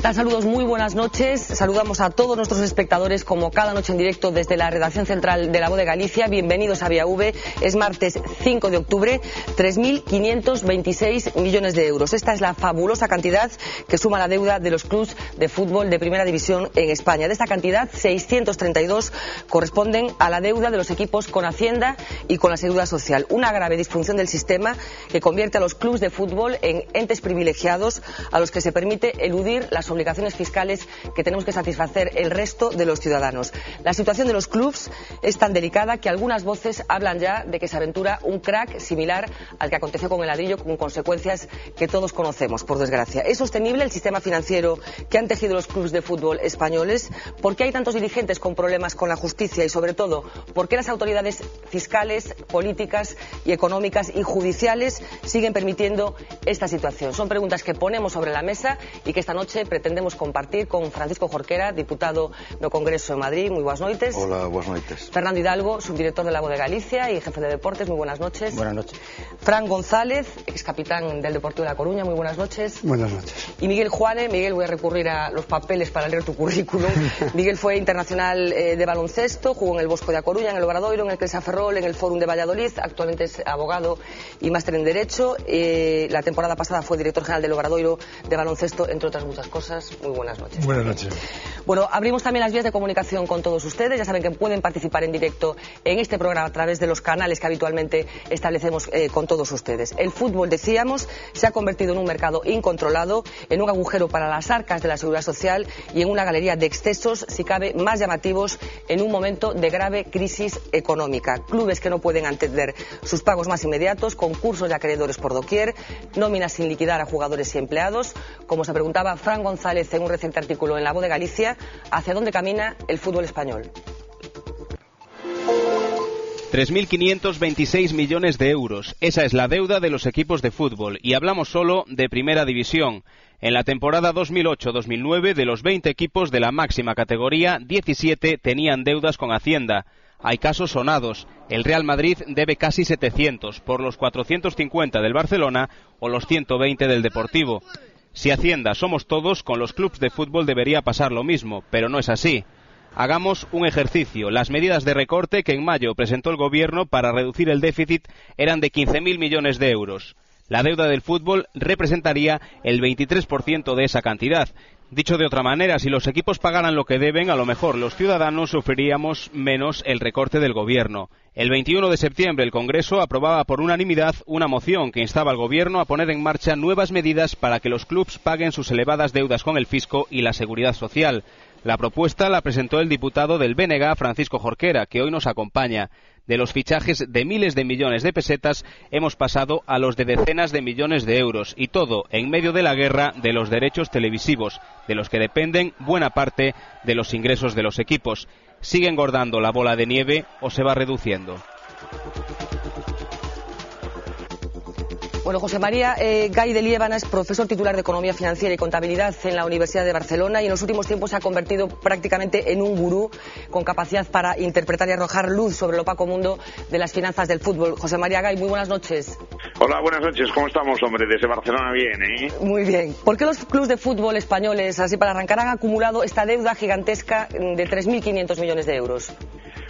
tal? Saludos, muy buenas noches. Saludamos a todos nuestros espectadores como cada noche en directo desde la redacción central de La Voz de Galicia. Bienvenidos a Vía V. Es martes 5 de octubre, 3.526 millones de euros. Esta es la fabulosa cantidad que suma la deuda de los clubes de fútbol de primera división en España. De esta cantidad, 632 corresponden a la deuda de los equipos con Hacienda y con la Seguridad Social. Una grave disfunción del sistema que convierte a los clubes de fútbol en entes privilegiados a los que se permite eludir las obligaciones fiscales que tenemos que satisfacer el resto de los ciudadanos. La situación de los clubes es tan delicada que algunas voces hablan ya de que se aventura un crack similar al que aconteció con el ladrillo, con consecuencias que todos conocemos, por desgracia. ¿Es sostenible el sistema financiero que han tejido los clubes de fútbol españoles? ¿Por qué hay tantos dirigentes con problemas con la justicia? Y sobre todo, ¿por qué las autoridades fiscales, políticas y económicas y judiciales siguen permitiendo esta situación? Son preguntas que ponemos sobre la mesa y que esta noche pretendemos compartir con Francisco Jorquera, diputado no Congreso en Madrid. Muy buenas noches. Hola, buenas noches. Fernando Hidalgo, subdirector de La Voz de Galicia y jefe de deportes. Muy buenas noches. Buenas noches. Fran González, excapitán del Deportivo de La Coruña. Muy buenas noches. Buenas noches. Y Miguel Juane. Miguel, voy a recurrir a los papeles para leer tu currículum. Miguel fue internacional de baloncesto, jugó en el Bosco de A Coruña, en el Obradoiro, en el Clesa Ferrol, en el Fórum de Valladolid. Actualmente es abogado y máster en Derecho. La temporada pasada fue director general del Obradoiro de baloncesto, entre otras muchas cosas. Muy buenas noches. Buenas noches. Bueno, abrimos también las vías de comunicación con todos ustedes. Ya saben que pueden participar en directo en este programa a través de los canales que habitualmente establecemos con todos ustedes. El fútbol, decíamos, se ha convertido en un mercado incontrolado, en un agujero para las arcas de la Seguridad Social y en una galería de excesos, si cabe, más llamativos en un momento de grave crisis económica. Clubes que no pueden atender sus pagos más inmediatos, concursos de acreedores por doquier, nóminas sin liquidar a jugadores y empleados. Como se preguntaba Fran González en un reciente artículo en La Voz de Galicia, ¿hacia dónde camina el fútbol español? 3.526 millones de euros. Esa es la deuda de los equipos de fútbol. Y hablamos solo de primera división. En la temporada 2008-2009, de los 20 equipos de la máxima categoría, 17 tenían deudas con Hacienda. Hay casos sonados. El Real Madrid debe casi 700 por los 450 del Barcelona o los 120 del Deportivo. Si Hacienda somos todos, con los clubes de fútbol debería pasar lo mismo, pero no es así. Hagamos un ejercicio. Las medidas de recorte que en mayo presentó el Gobierno para reducir el déficit eran de 15.000 millones de euros. La deuda del fútbol representaría el 23% de esa cantidad. Dicho de otra manera, si los equipos pagaran lo que deben, a lo mejor los ciudadanos sufriríamos menos el recorte del Gobierno. El 21 de septiembre el Congreso aprobaba por unanimidad una moción que instaba al Gobierno a poner en marcha nuevas medidas para que los clubes paguen sus elevadas deudas con el fisco y la Seguridad Social. La propuesta la presentó el diputado del BNG, Francisco Jorquera, que hoy nos acompaña. De los fichajes de miles de millones de pesetas hemos pasado a los de decenas de millones de euros, y todo en medio de la guerra de los derechos televisivos, de los que dependen buena parte de los ingresos de los equipos. ¿Sigue engordando la bola de nieve o se va reduciendo? Bueno, José María Gay de Liébana es profesor titular de Economía Financiera y Contabilidad en la Universidad de Barcelona y en los últimos tiempos se ha convertido prácticamente en un gurú con capacidad para interpretar y arrojar luz sobre el opaco mundo de las finanzas del fútbol. José María Gay, muy buenas noches. Hola, buenas noches. ¿Cómo estamos, hombre? Desde Barcelona bien, ¿eh? Muy bien. ¿Por qué los clubes de fútbol españoles, así para arrancar, han acumulado esta deuda gigantesca de 3.500 millones de euros?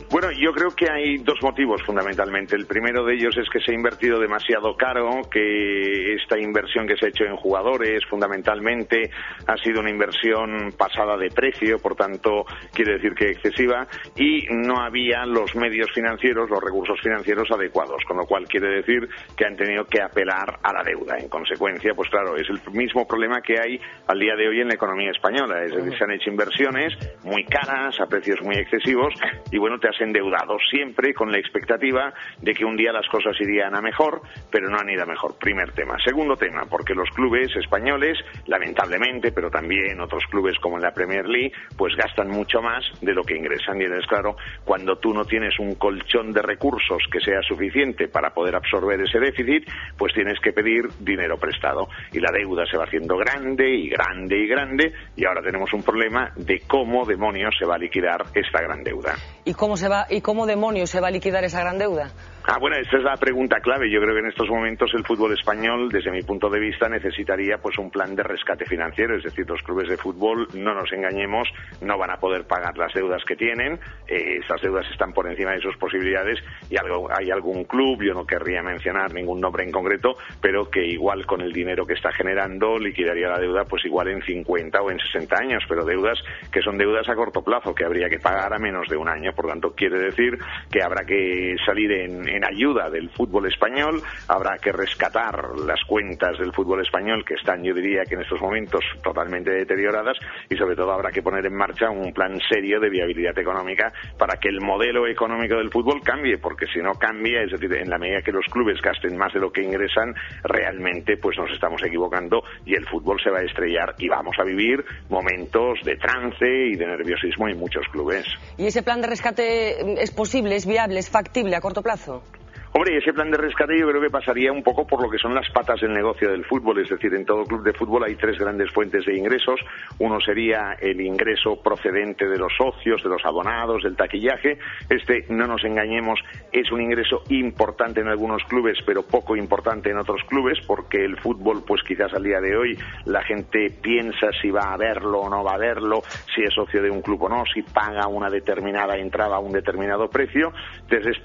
Bueno, yo creo que hay dos motivos fundamentalmente. El primero de ellos es que se ha invertido demasiado caro, que esta inversión que se ha hecho en jugadores fundamentalmente ha sido una inversión pasada de precio, por tanto quiere decir que excesiva, y no había los medios financieros, los recursos financieros adecuados, con lo cual quiere decir que han tenido que apelar a la deuda. En consecuencia, pues claro, es el mismo problema que hay al día de hoy en la economía española, es decir, se han hecho inversiones muy caras, a precios muy excesivos, y bueno, te has endeudado siempre con la expectativa de que un día las cosas irían a mejor, pero no han ido a mejor. Primer tema. Segundo tema, porque los clubes españoles, lamentablemente, pero también otros clubes como en la Premier League, pues gastan mucho más de lo que ingresan. Y es claro, cuando tú no tienes un colchón de recursos que sea suficiente para poder absorber ese déficit, pues tienes que pedir dinero prestado. Y la deuda se va haciendo grande y grande y grande, y ahora tenemos un problema de cómo demonios se va a liquidar esta gran deuda. ¿Y cómo demonios se va a liquidar esa gran deuda? Bueno, esta es la pregunta clave. Yo creo que en estos momentos el fútbol español, desde mi punto de vista, necesitaría pues un plan de rescate financiero. Es decir, los clubes de fútbol, no nos engañemos, no van a poder pagar las deudas que tienen. Esas deudas están por encima de sus posibilidades y hay algún club, yo no querría mencionar ningún nombre en concreto, pero que igual con el dinero que está generando liquidaría la deuda pues igual en 50 o en 60 años, pero deudas que son deudas a corto plazo, que habría que pagar a menos de un año. Por tanto, quiere decir que habrá que salir en ayuda del fútbol español, habrá que rescatar las cuentas del fútbol español que están, yo diría que en estos momentos totalmente deterioradas, y sobre todo habrá que poner en marcha un plan serio de viabilidad económica para que el modelo económico del fútbol cambie, porque si no cambia, es decir, en la medida que los clubes gasten más de lo que ingresan, realmente pues nos estamos equivocando y el fútbol se va a estrellar y vamos a vivir momentos de trance y de nerviosismo en muchos clubes. ¿Y ese plan de rescate es posible, es viable, es factible a corto plazo? Hombre, ese plan de rescate yo creo que pasaría un poco por lo que son las patas del negocio del fútbol, es decir, en todo club de fútbol hay tres grandes fuentes de ingresos. Uno sería el ingreso procedente de los socios, de los abonados, del taquillaje. No nos engañemos, es un ingreso importante en algunos clubes, pero poco importante en otros clubes, porque el fútbol, pues quizás al día de hoy la gente piensa si va a verlo o no va a verlo, si es socio de un club o no, si paga una determinada entrada a un determinado precio. Entonces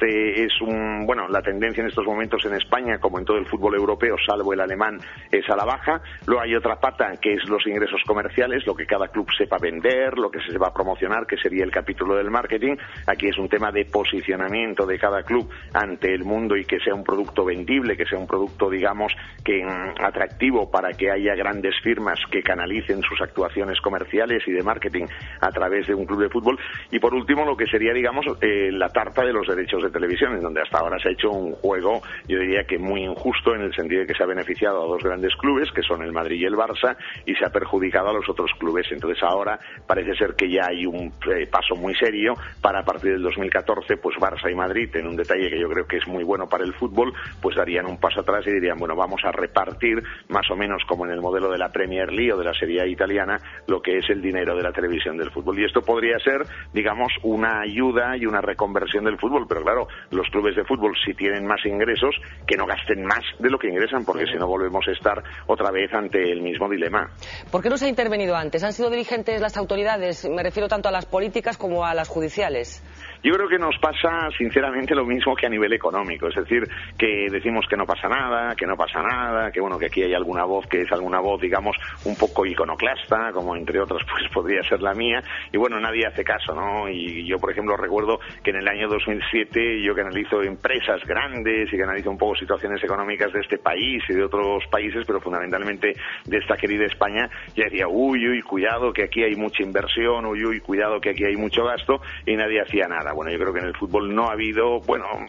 la tendencia en estos momentos en España, como en todo el fútbol europeo, salvo el alemán, es a la baja. Luego hay otra pata que es los ingresos comerciales, lo que cada club sepa vender, lo que se sepa promocionar, que sería el capítulo del marketing. Aquí es un tema de posicionamiento de cada club ante el mundo y que sea un producto vendible, que sea un producto, digamos, que atractivo para que haya grandes firmas que canalicen sus actuaciones comerciales y de marketing a través de un club de fútbol. Y por último, lo que sería, digamos, la tarta de los derechos de televisión, en donde hasta ahora se ha hecho un juego, yo diría que muy injusto, en el sentido de que se ha beneficiado a dos grandes clubes, que son el Madrid y el Barça, y se ha perjudicado a los otros clubes. Entonces ahora parece ser que ya hay un paso muy serio para, a partir del 2014, pues Barça y Madrid, en un detalle que yo creo que es muy bueno para el fútbol, pues darían un paso atrás y dirían, bueno, vamos a repartir más o menos como en el modelo de la Premier League o de la Serie A italiana, lo que es el dinero de la televisión del fútbol. Y esto podría ser, digamos, una ayuda y una reconversión del fútbol, pero claro, los clubes de fútbol, si tienen más ingresos, que no gasten más de lo que ingresan, porque si no volvemos a estar otra vez ante el mismo dilema. ¿Por qué no se ha intervenido antes? ¿Han sido diligentes las autoridades? Me refiero tanto a las políticas como a las judiciales. Yo creo que nos pasa, sinceramente, lo mismo que a nivel económico. Es decir, que decimos que no pasa nada, que bueno, que aquí hay alguna voz que es alguna voz, digamos, un poco iconoclasta, como entre otras, pues podría ser la mía, y bueno, nadie hace caso, ¿no? Y yo, por ejemplo, recuerdo que en el año 2007, yo que analizo empresas grandes y que analizo un poco situaciones económicas de este país y de otros países, pero fundamentalmente de esta querida España, ya decía, uy, cuidado, que aquí hay mucha inversión, uy, cuidado, que aquí hay mucho gasto, y nadie hacía nada. Bueno, yo creo que en el fútbol no ha habido,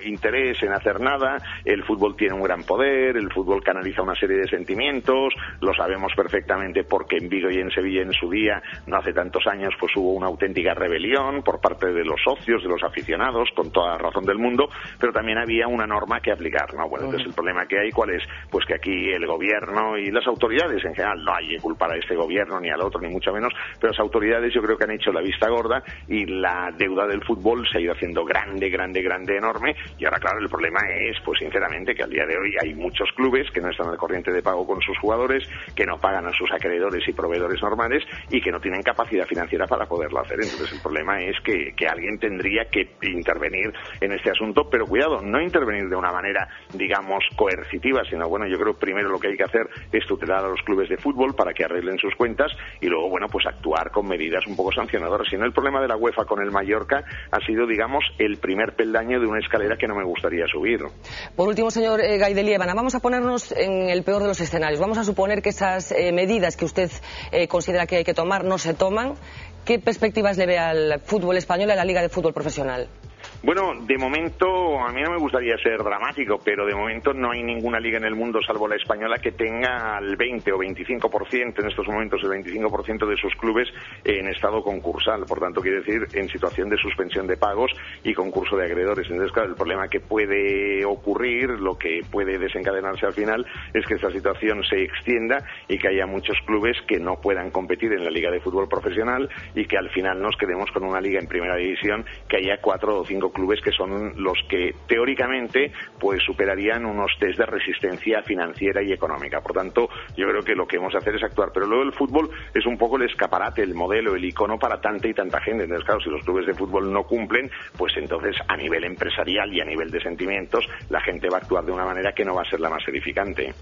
interés en hacer nada. El fútbol tiene un gran poder, el fútbol canaliza una serie de sentimientos, lo sabemos perfectamente porque en Vigo y en Sevilla en su día, no hace tantos años, pues hubo una auténtica rebelión por parte de los socios, de los aficionados, con toda la razón del mundo, pero también había una norma que aplicar, ¿no? Bueno, entonces el problema que hay, ¿cuál es? Pues que aquí el gobierno y las autoridades en general, no hay que culpar a este gobierno ni al otro, ni mucho menos, pero las autoridades yo creo que han hecho la vista gorda y la deuda del fútbol se ha ido haciendo grande, enorme, y ahora claro, el problema es, pues sinceramente, que al día de hoy hay muchos clubes que no están al corriente de pago con sus jugadores, que no pagan a sus acreedores y proveedores normales y que no tienen capacidad financiera para poderlo hacer. Entonces el problema es que alguien tendría que intervenir en este asunto, pero cuidado, no intervenir de una manera, digamos, coercitiva, sino bueno, yo creo primero lo que hay que hacer es tutelar a los clubes de fútbol para que arreglen sus cuentas y luego, bueno, pues actuar con medidas un poco sancionadoras. Si no, el problema de la UEFA con el Mallorca ha sido, digamos, el primer peldaño de una escalera que no me gustaría subir. Por último, señor Gaidelievana, vamos a ponernos en el peor de los escenarios. Vamos a suponer que esas medidas que usted considera que hay que tomar no se toman. ¿Qué perspectivas le ve al fútbol español, a la Liga de Fútbol Profesional? Bueno, de momento, a mí no me gustaría ser dramático, pero de momento no hay ninguna liga en el mundo, salvo la española, que tenga el 20 o 25%, en estos momentos el 25% de sus clubes en estado concursal. Por tanto, quiere decir, en situación de suspensión de pagos y concurso de acreedores. Entonces, claro, el problema que puede ocurrir, lo que puede desencadenarse al final, es que esta situación se extienda y que haya muchos clubes que no puedan competir en la Liga de Fútbol Profesional y que al final nos quedemos con una liga en primera división que haya 4 o 5 habiendo clubes que son los que teóricamente pues superarían unos test de resistencia financiera y económica. Por tanto, yo creo que lo que hemos de hacer es actuar, pero luego el fútbol es un poco el escaparate, el modelo, el icono para tanta y tanta gente. Entonces, claro, si los clubes de fútbol no cumplen, pues entonces a nivel empresarial y a nivel de sentimientos la gente va a actuar de una manera que no va a ser la más edificante.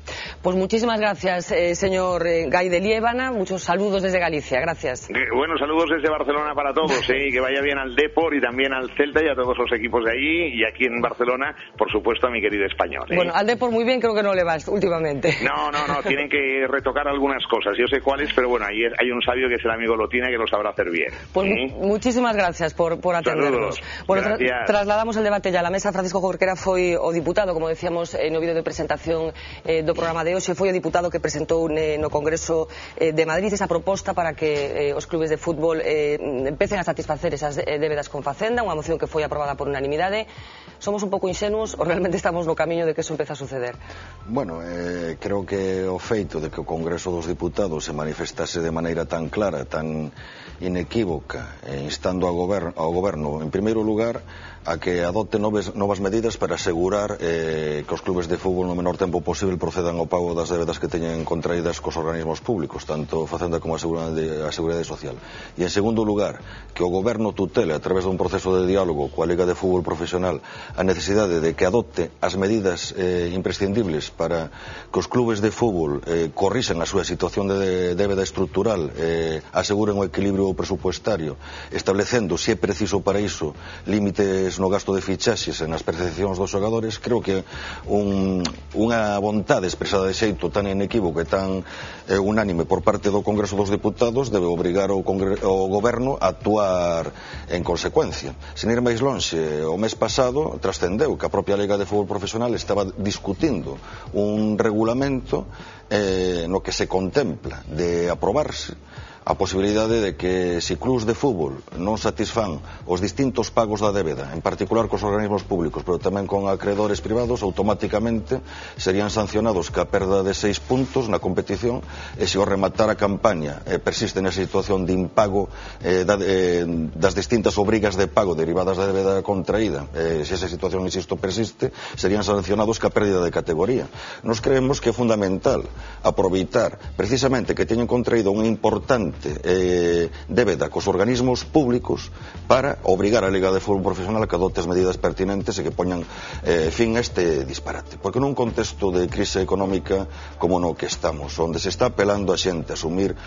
Pues muchísimas gracias, señor Gai de Liébana, muchos saludos desde Galicia, gracias. Bueno, saludos desde Barcelona para todos, y que vaya bien al Depor y también al Celta y a todos los equipos de allí, y aquí en Barcelona, por supuesto, a mi querido Español. Bueno, al Depor muy bien creo que no le vas últimamente. No, tienen que retocar algunas cosas, yo sé cuáles, pero bueno, ahí hay un sabio que es el amigo Lotina que lo sabrá hacer bien. Pues muchísimas gracias por atendernos. Saludos. Bueno, trasladamos el debate ya a la mesa. Francisco Jorquera foi o diputado, como decíamos no vídeo de presentación do programa de hoxe, foi o diputado que presentou no Congreso de Madrid esa proposta para que os clubes de fútbol empecen a satisfacer esas débedas con Facenda, unha moción que foi aprobada por unanimidade. Somos un pouco ingenuos ou realmente estamos no camiño de que eso empeza a suceder? Bueno, creo que o feito de que o Congreso dos Diputados se manifestase de maneira tan clara, tan inequívoca, instando ao goberno, en primeiro lugar, a que adopte novas medidas para asegurar que os clubes de fútbol no menor tempo posible procedan ao pago das débedas que teñen contraídas cos organismos públicos, tanto Facenda como a Seguridade Social. E en segundo lugar, que o goberno tutele a través dun proceso de diálogo coa Liga de Fútbol Profesional a necesidade de que adopte as medidas imprescindibles para que os clubes de fútbol corrixen a súa situación de débeda estrutural, aseguren o equilibrio presupuestario, establecendo, se é preciso para iso, límites no gasto de fichaxes e nas percepcións dos xogadores. Creo que unha vontade expresada de xeito tan inequívoco e tan unánime por parte do Congreso dos Diputados debe obrigar o goberno a actuar en consecuencia. Sen ir máis lonxe, o mes pasado trascendeu que a propia Liga de Fútbol Profesional estaba discutindo un regulamento no que se contempla de aprobarse a posibilidade de que se clubs de fútbol non satisfán os distintos pagos da débeda, en particular cos organismos públicos, pero tamén con acreedores privados, automáticamente serían sancionados ca perda de 6 puntos na competición, e se ao rematar a campaña persiste nesa situación de impago das distintas obrigas de pago derivadas da débeda contraída, se esa situación, insisto, persiste, serían sancionados ca pérdida de categoría. Nos creemos que é fundamental aproveitar precisamente que teñen contraído unha importante débeda cos organismos públicos para obrigar a Liga de Fútbol Profesional a que adopte as medidas pertinentes e que poñan fin a este disparate, porque nun contexto de crise económica como no que estamos, onde se está apelando a xente a asumir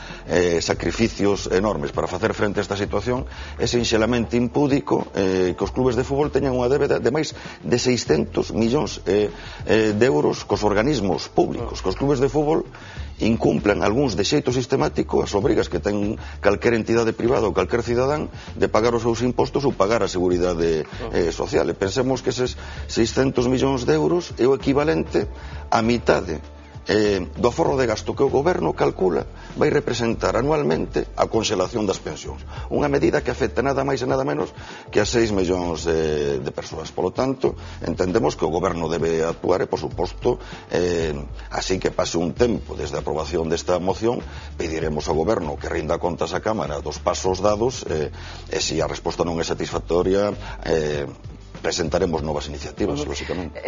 sacrificios enormes para facer frente a esta situación, é sinxelamente impúdico que os clubes de fútbol teñan unha débeda de máis de 600 millóns de euros cos organismos públicos, que os clubes de fútbol incumplan algúns de xeito sistemático as obrigas que ten calquer entidade privada ou calquer cidadán de pagar os seus impostos ou pagar a seguridade social. E pensemos que eses 600 millóns de euros é o equivalente á mitade do aforro de gasto que o goberno calcula vai representar anualmente a conxelación das pensións, unha medida que afecta nada máis e nada menos que a 6 millóns de persoas. Por lo tanto, entendemos que o goberno debe actuar e, por suposto, así que pase un tempo desde a aprobación desta moción, pediremos ao goberno que rinda contas á Cámara dos pasos dados e se a resposta non é satisfactoria, presentaremos novas iniciativas, lógicamente.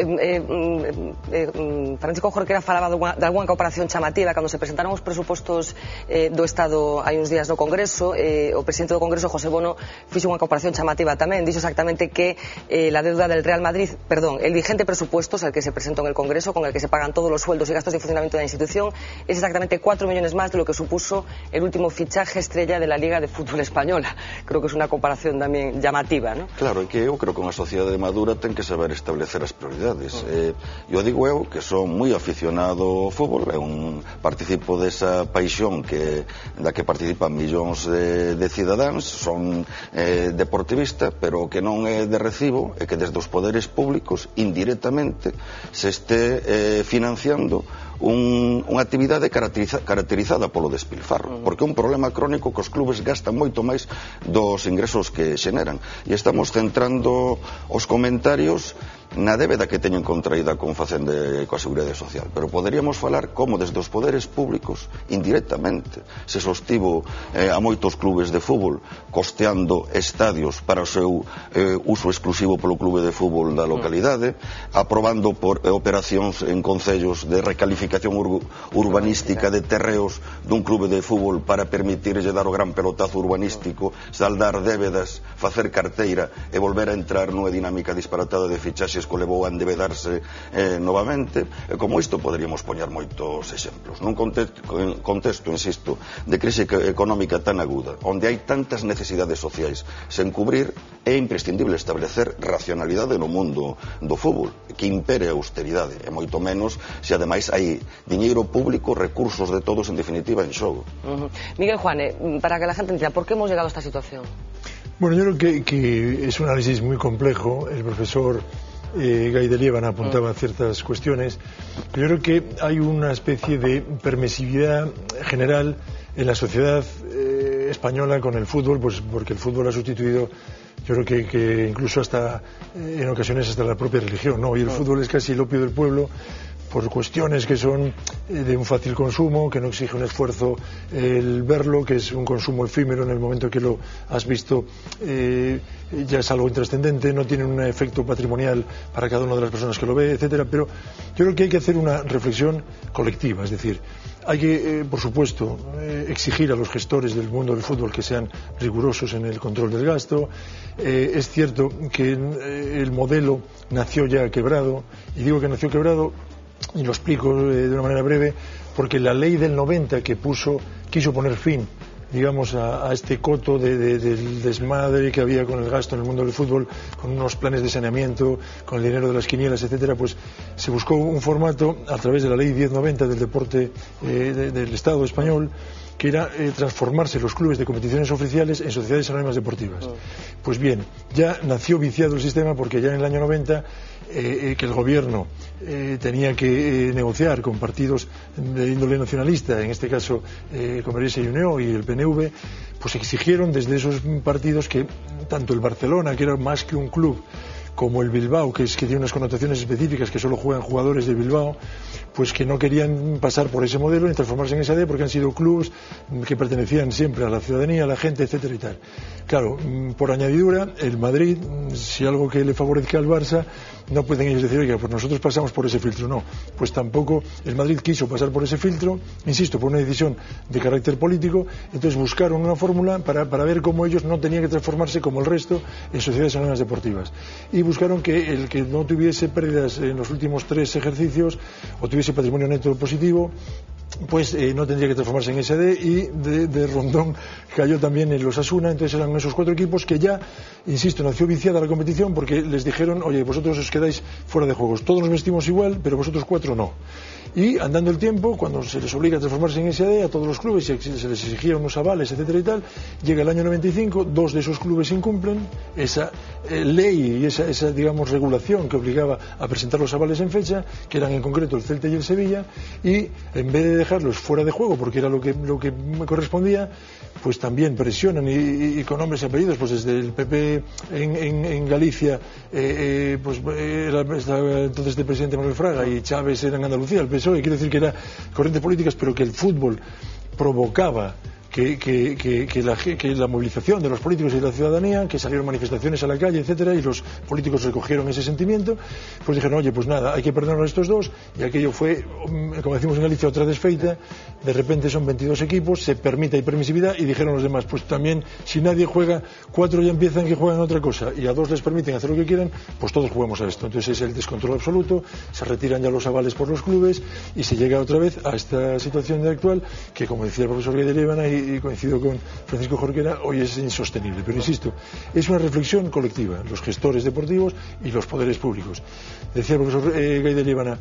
Francisco Jorquera falaba de alguna cooperación chamativa cando se presentaron os presupostos do Estado hai uns días no Congreso. O presidente do Congreso, José Bono, fixo unha cooperación chamativa tamén, dixo exactamente que la deuda del Real Madrid, el vigente presupuesto, el que se presentó en el Congreso, con el que se pagan todos los sueldos y gastos de funcionamiento de la institución, es exactamente 4 millones más de lo que supuso el último fichaje estrella de la Liga de Fútbol Española. Creo que es una comparación tamén llamativa, ¿no? Claro, que eu creo que unha sociedade madura ten que saber establecer as prioridades. Eu digo que son moi aficionado ao fútbol, participo desa paixón da que participan millóns de cidadáns, son deportivista, pero que non é de recibo é que desde os poderes públicos indirectamente se este financiando unha actividade caracterizada polo despilfarro, porque é un problema crónico que os clubes gastan moito máis dos ingresos que xeneran, e estamos centrando os comentarios na débeda que teñen contraída con Facenda e coa Seguridade Social, pero poderíamos falar como desde os poderes públicos indirectamente se sostivo a moitos clubes de fútbol costeando estadios para o seu uso exclusivo polo clube de fútbol da localidade, aprobando por operacións en concellos de recalificación urbanística de terreos dun clube de fútbol para permitirlle dar o gran pelotazo urbanístico, saldar débedas, facer carteira e volver a entrar nunha dinámica disparatada de fichaxes que levou a endebedarse novamente. Como isto poderíamos poñer moitos exemplos nun contexto, insisto, de crise económica tan aguda, onde hai tantas necesidades sociais sen cubrir, é imprescindible establecer racionalidade no mundo do fútbol, que impere a austeridade, e moito menos se ademais hai diñeiro público, recursos de todos en definitiva en xogo. Miguel Juane, para que la gente entienda, ¿por qué hemos llegado a esta situación? Bueno, yo creo que es un análisis muy complejo. El profesor Gai de Liébana apuntaba ciertas cuestiones. Yo creo que hay una especie de permisividad general en la sociedad española con el fútbol, pues porque el fútbol ha sustituido, yo creo que incluso hasta en ocasiones hasta la propia religión, ¿no? Y el fútbol es casi el opio del pueblo, por cuestiones que son de un fácil consumo, que no exige un esfuerzo el verlo, que es un consumo efímero en el momento que lo has visto, ya es algo intrascendente, no tiene un efecto patrimonial para cada una de las personas que lo ve, etcétera. Pero yo creo que hay que hacer una reflexión colectiva, es decir, hay que, por supuesto, exigir a los gestores del mundo del fútbol que sean rigurosos en el control del gasto. Es cierto que el modelo nació ya quebrado, y digo que nació quebrado, y lo explico de una manera breve, porque la ley del 90 que quiso poner fin, digamos, a este coto del desmadre que había con el gasto en el mundo del fútbol, con unos planes de saneamiento, con el dinero de las quinielas, etcétera, pues se buscó un formato a través de la ley 1090 del deporte del Estado español, que era transformarse los clubes de competiciones oficiales en sociedades anónimas deportivas. Pues bien, ya nació viciado el sistema, porque ya en el año 90 que el gobierno tenía que negociar con partidos de índole nacionalista, en este caso Convergencia y Unió y el PNV, pues exigieron desde esos partidos que tanto el Barcelona, que era más que un club, como el Bilbao, que tiene unas connotaciones específicas, que solo juegan jugadores de Bilbao, pues que no querían pasar por ese modelo ni transformarse en SAD, porque han sido clubes que pertenecían siempre a la ciudadanía, a la gente, etcétera y tal. Claro, por añadidura, el Madrid, si algo que le favorezca al Barça, no pueden ellos decir, oiga, pues nosotros pasamos por ese filtro. No, pues tampoco el Madrid quiso pasar por ese filtro, insisto, por una decisión de carácter político. Entonces buscaron una fórmula para ver cómo ellos no tenían que transformarse como el resto en sociedades anónimas deportivas, y buscaron que el que no tuviese pérdidas en los últimos 3 ejercicios o tuviese patrimonio neto positivo, pues no tendría que transformarse en SD, y de Rondón cayó también en los Osasuna. Entonces eran esos 4 equipos que ya, insisto, nació viciada la competición, porque les dijeron, oye, vosotros os quedáis fuera de juegos, todos nos vestimos igual, pero vosotros 4 no. Y andando el tiempo, cuando se les obliga a transformarse en SAD a todos los clubes, se les exigían unos avales, etcétera y tal, llega el año 95, 2 de esos clubes incumplen esa ley y esa digamos regulación que obligaba a presentar los avales en fecha, que eran en concreto el Celta y el Sevilla, y en vez de dejarlos fuera de juego, porque era lo que me correspondía, pues también presionan y con nombres y apellidos, pues desde el PP en Galicia, pues estaba entonces el presidente Manuel Fraga, y Chávez era en Andalucía, el PSOE, quiero decir que eran corrientes políticas, pero que el fútbol provocaba que la movilización de los políticos y de la ciudadanía, que salieron manifestaciones a la calle, etcétera, y los políticos recogieron ese sentimiento, pues dijeron, oye, pues nada, hay que perdonar a estos 2, y aquello fue, como decimos en Galicia, otra desfeita. De repente son 22 equipos, se permite, hay permisividad, y dijeron los demás, pues también, si nadie juega, 4 ya empiezan que juegan a otra cosa, y a 2 les permiten hacer lo que quieran, pues todos jugamos a esto. Entonces es el descontrol absoluto, se retiran ya los avales por los clubes, y se llega otra vez a esta situación actual, que, como decía el profesor Gai de Liébana, y coincido con Francisco Jorquera, hoy es insostenible. Pero insisto, es una reflexión colectiva, los gestores deportivos y los poderes públicos. Decía el profesor Gai de Liébana,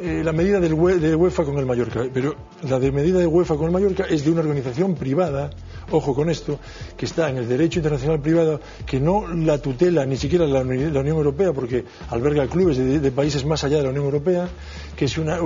la medida de UEFA con el Mallorca, pero la medida de UEFA con el Mallorca es de una organización privada, ojo con esto, que está en el derecho internacional privado, que no la tutela ni siquiera la Unión Europea, porque alberga clubes de países más allá de la Unión Europea, que es una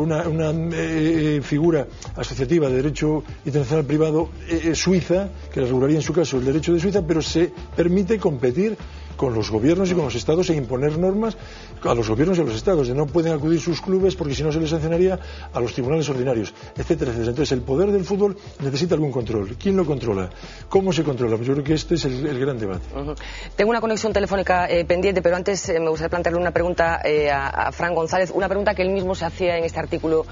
figura asociativa de derecho internacional privado suiza, que la regularía en su caso el derecho de Suiza, pero se permite competir con los gobiernos y con los estados e imponer normas a los gobiernos y a los estados, de no pueden acudir sus clubes porque si no se les sancionaría a los tribunales ordinarios, etcétera, etcétera. Entonces el poder del fútbol necesita algún control. ¿Quién lo controla? ¿Cómo se controla? Pues yo creo que este es el gran debate. Tengo una conexión telefónica pendiente, pero antes me gustaría plantearle una pregunta a Fran González, una pregunta que él mismo se hacía en este artículo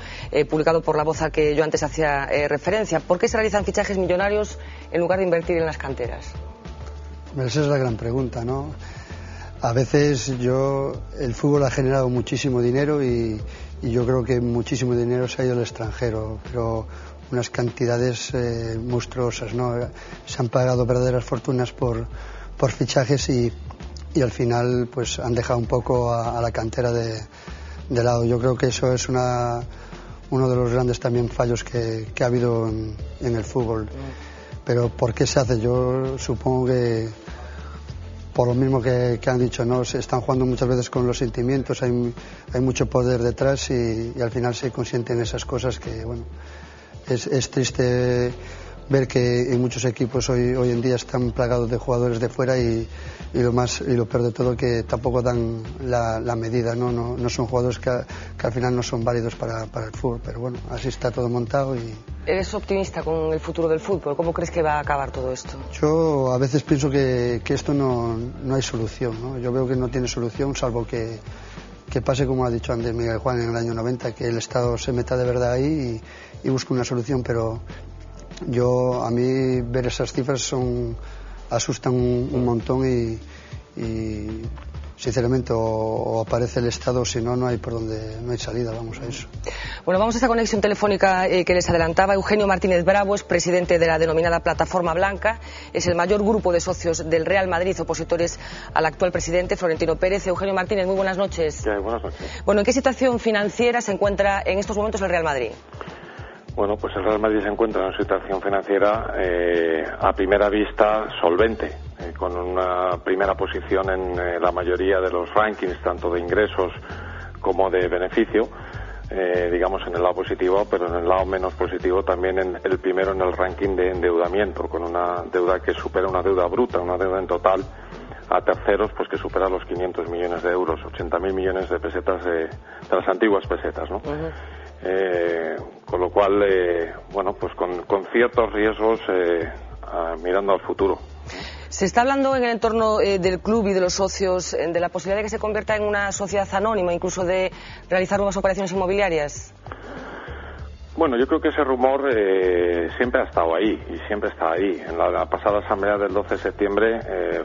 publicado por La Voz al que yo antes hacía referencia. ¿Por qué se realizan fichajes millonarios en lugar de invertir en las canteras? Esa es la gran pregunta, ¿no? A veces el fútbol ha generado muchísimo dinero y yo creo que muchísimo dinero se ha ido al extranjero, pero unas cantidades monstruosas, ¿no? Se han pagado verdaderas fortunas por fichajes y al final pues han dejado un poco a la cantera de lado. Yo creo que eso es uno de los grandes también fallos que ha habido en el fútbol. Pero ¿por qué se hace? Yo supongo que por lo mismo que han dicho, ¿no? Se están jugando muchas veces con los sentimientos, hay mucho poder detrás y al final se consienten esas cosas que, bueno, es triste ver que en muchos equipos hoy en día están plagados de jugadores de fuera y lo peor de todo que tampoco dan la medida, no son jugadores que al final no son válidos para el fútbol, pero bueno, así está todo montado y... ¿Eres optimista con el futuro del fútbol? ¿Cómo crees que va a acabar todo esto? Yo a veces pienso que esto no hay solución, ¿no? Yo veo que no tiene solución salvo que pase como ha dicho antes Miguel Juan en el año 90, que el Estado se meta de verdad ahí y busque una solución, pero a mí ver esas cifras asustan un montón y sinceramente o aparece el Estado o si no hay por donde, no hay salida, vamos a eso. Bueno, vamos a esa conexión telefónica que les adelantaba. Eugenio Martínez Bravo es presidente de la denominada Plataforma Blanca, es el mayor grupo de socios del Real Madrid opositores al actual presidente Florentino Pérez. Eugenio Martínez, muy buenas noches. Sí, buenas noches. Bueno, ¿en qué situación financiera se encuentra en estos momentos el Real Madrid? Bueno, pues el Real Madrid se encuentra en una situación financiera a primera vista solvente, con una primera posición en la mayoría de los rankings, tanto de ingresos como de beneficio, digamos en el lado positivo, pero en el lado menos positivo también en el primero en el ranking de endeudamiento, con una deuda que supera una deuda bruta, una deuda en total a terceros pues que supera los 500 millones de euros, 80.000 millones de pesetas de las antiguas pesetas, ¿no? Con lo cual, bueno, pues con ciertos riesgos mirando al futuro. Se está hablando en el entorno del club y de los socios de la posibilidad de que se convierta en una sociedad anónima, incluso de realizar nuevas operaciones inmobiliarias. Bueno, yo creo que ese rumor siempre ha estado ahí y siempre está ahí. En la pasada asamblea del 12 de septiembre,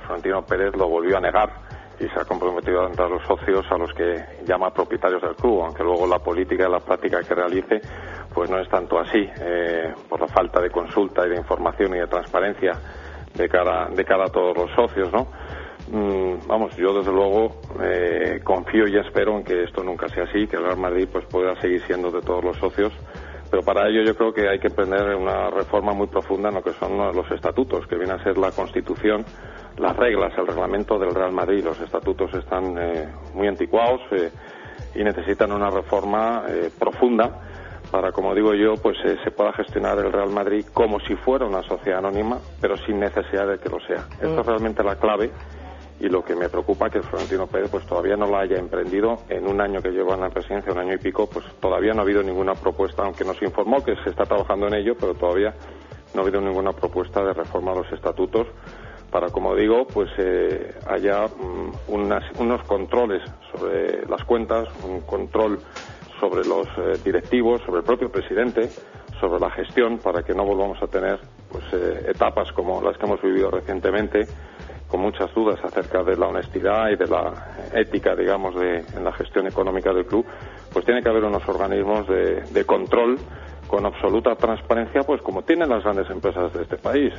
Florentino Pérez lo volvió a negar y se ha comprometido a entrar los socios a los que llama propietarios del club, aunque luego la política y la práctica que realice pues no es tanto así, por la falta de consulta y de información y de transparencia de cara a todos los socios, ¿no? Vamos, yo desde luego confío y espero en que esto nunca sea así, que el Real Madrid pues pueda seguir siendo de todos los socios, pero para ello yo creo que hay que emprender una reforma muy profunda en lo que son los estatutos, que viene a ser la Constitución, las reglas, el reglamento del Real Madrid. Los estatutos están muy anticuados y necesitan una reforma profunda para, como digo yo, pues se pueda gestionar el Real Madrid como si fuera una sociedad anónima, pero sin necesidad de que lo sea. Esto es realmente la clave y lo que me preocupa es que Florentino Pérez pues todavía no la haya emprendido. En un año que lleva en la presidencia, un año y pico, pues todavía no ha habido ninguna propuesta, aunque nos informó que se está trabajando en ello, pero todavía no ha habido ninguna propuesta de reforma de los estatutos para, como digo, pues haya unos controles sobre las cuentas, un control sobre los directivos, sobre el propio presidente, sobre la gestión, para que no volvamos a tener pues etapas como las que hemos vivido recientemente, con muchas dudas acerca de la honestidad y de la ética, digamos, en la gestión económica del club. Pues tiene que haber unos organismos de control con absoluta transparencia, pues como tienen las grandes empresas de este país,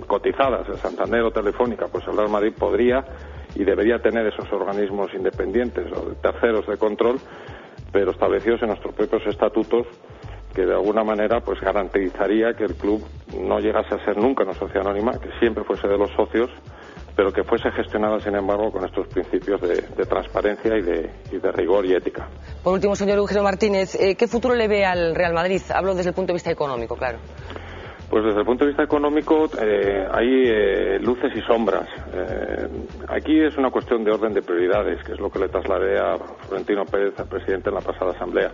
cotizadas, el Santander o Telefónica. Pues el Real Madrid podría y debería tener esos organismos independientes o de terceros de control, pero establecidos en nuestros propios estatutos, que de alguna manera pues garantizaría que el club no llegase a ser nunca una sociedad anónima, que siempre fuese de los socios, pero que fuese gestionada, sin embargo, con estos principios de transparencia y de rigor y ética. Por último, señor Eugenio Martínez, ¿qué futuro le ve al Real Madrid? Hablo desde el punto de vista económico, claro. Pues desde el punto de vista económico hay luces y sombras. Aquí es una cuestión de orden de prioridades, que es lo que le trasladé a Florentino Pérez, al presidente, en la pasada asamblea.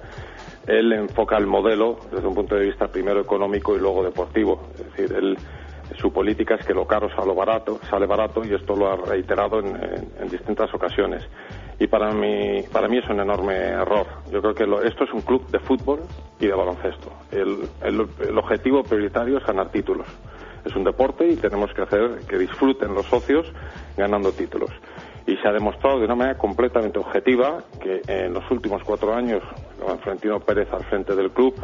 Él enfoca el modelo desde un punto de vista primero económico y luego deportivo. Es decir, su política es que lo caro sale barato, y esto lo ha reiterado en distintas ocasiones. Y para mí es un enorme error. Yo creo que esto es un club de fútbol y de baloncesto. El objetivo prioritario es ganar títulos. Es un deporte y tenemos que hacer que disfruten los socios ganando títulos. Y se ha demostrado de una manera completamente objetiva que en los últimos 4 años, con Florentino Pérez al frente del club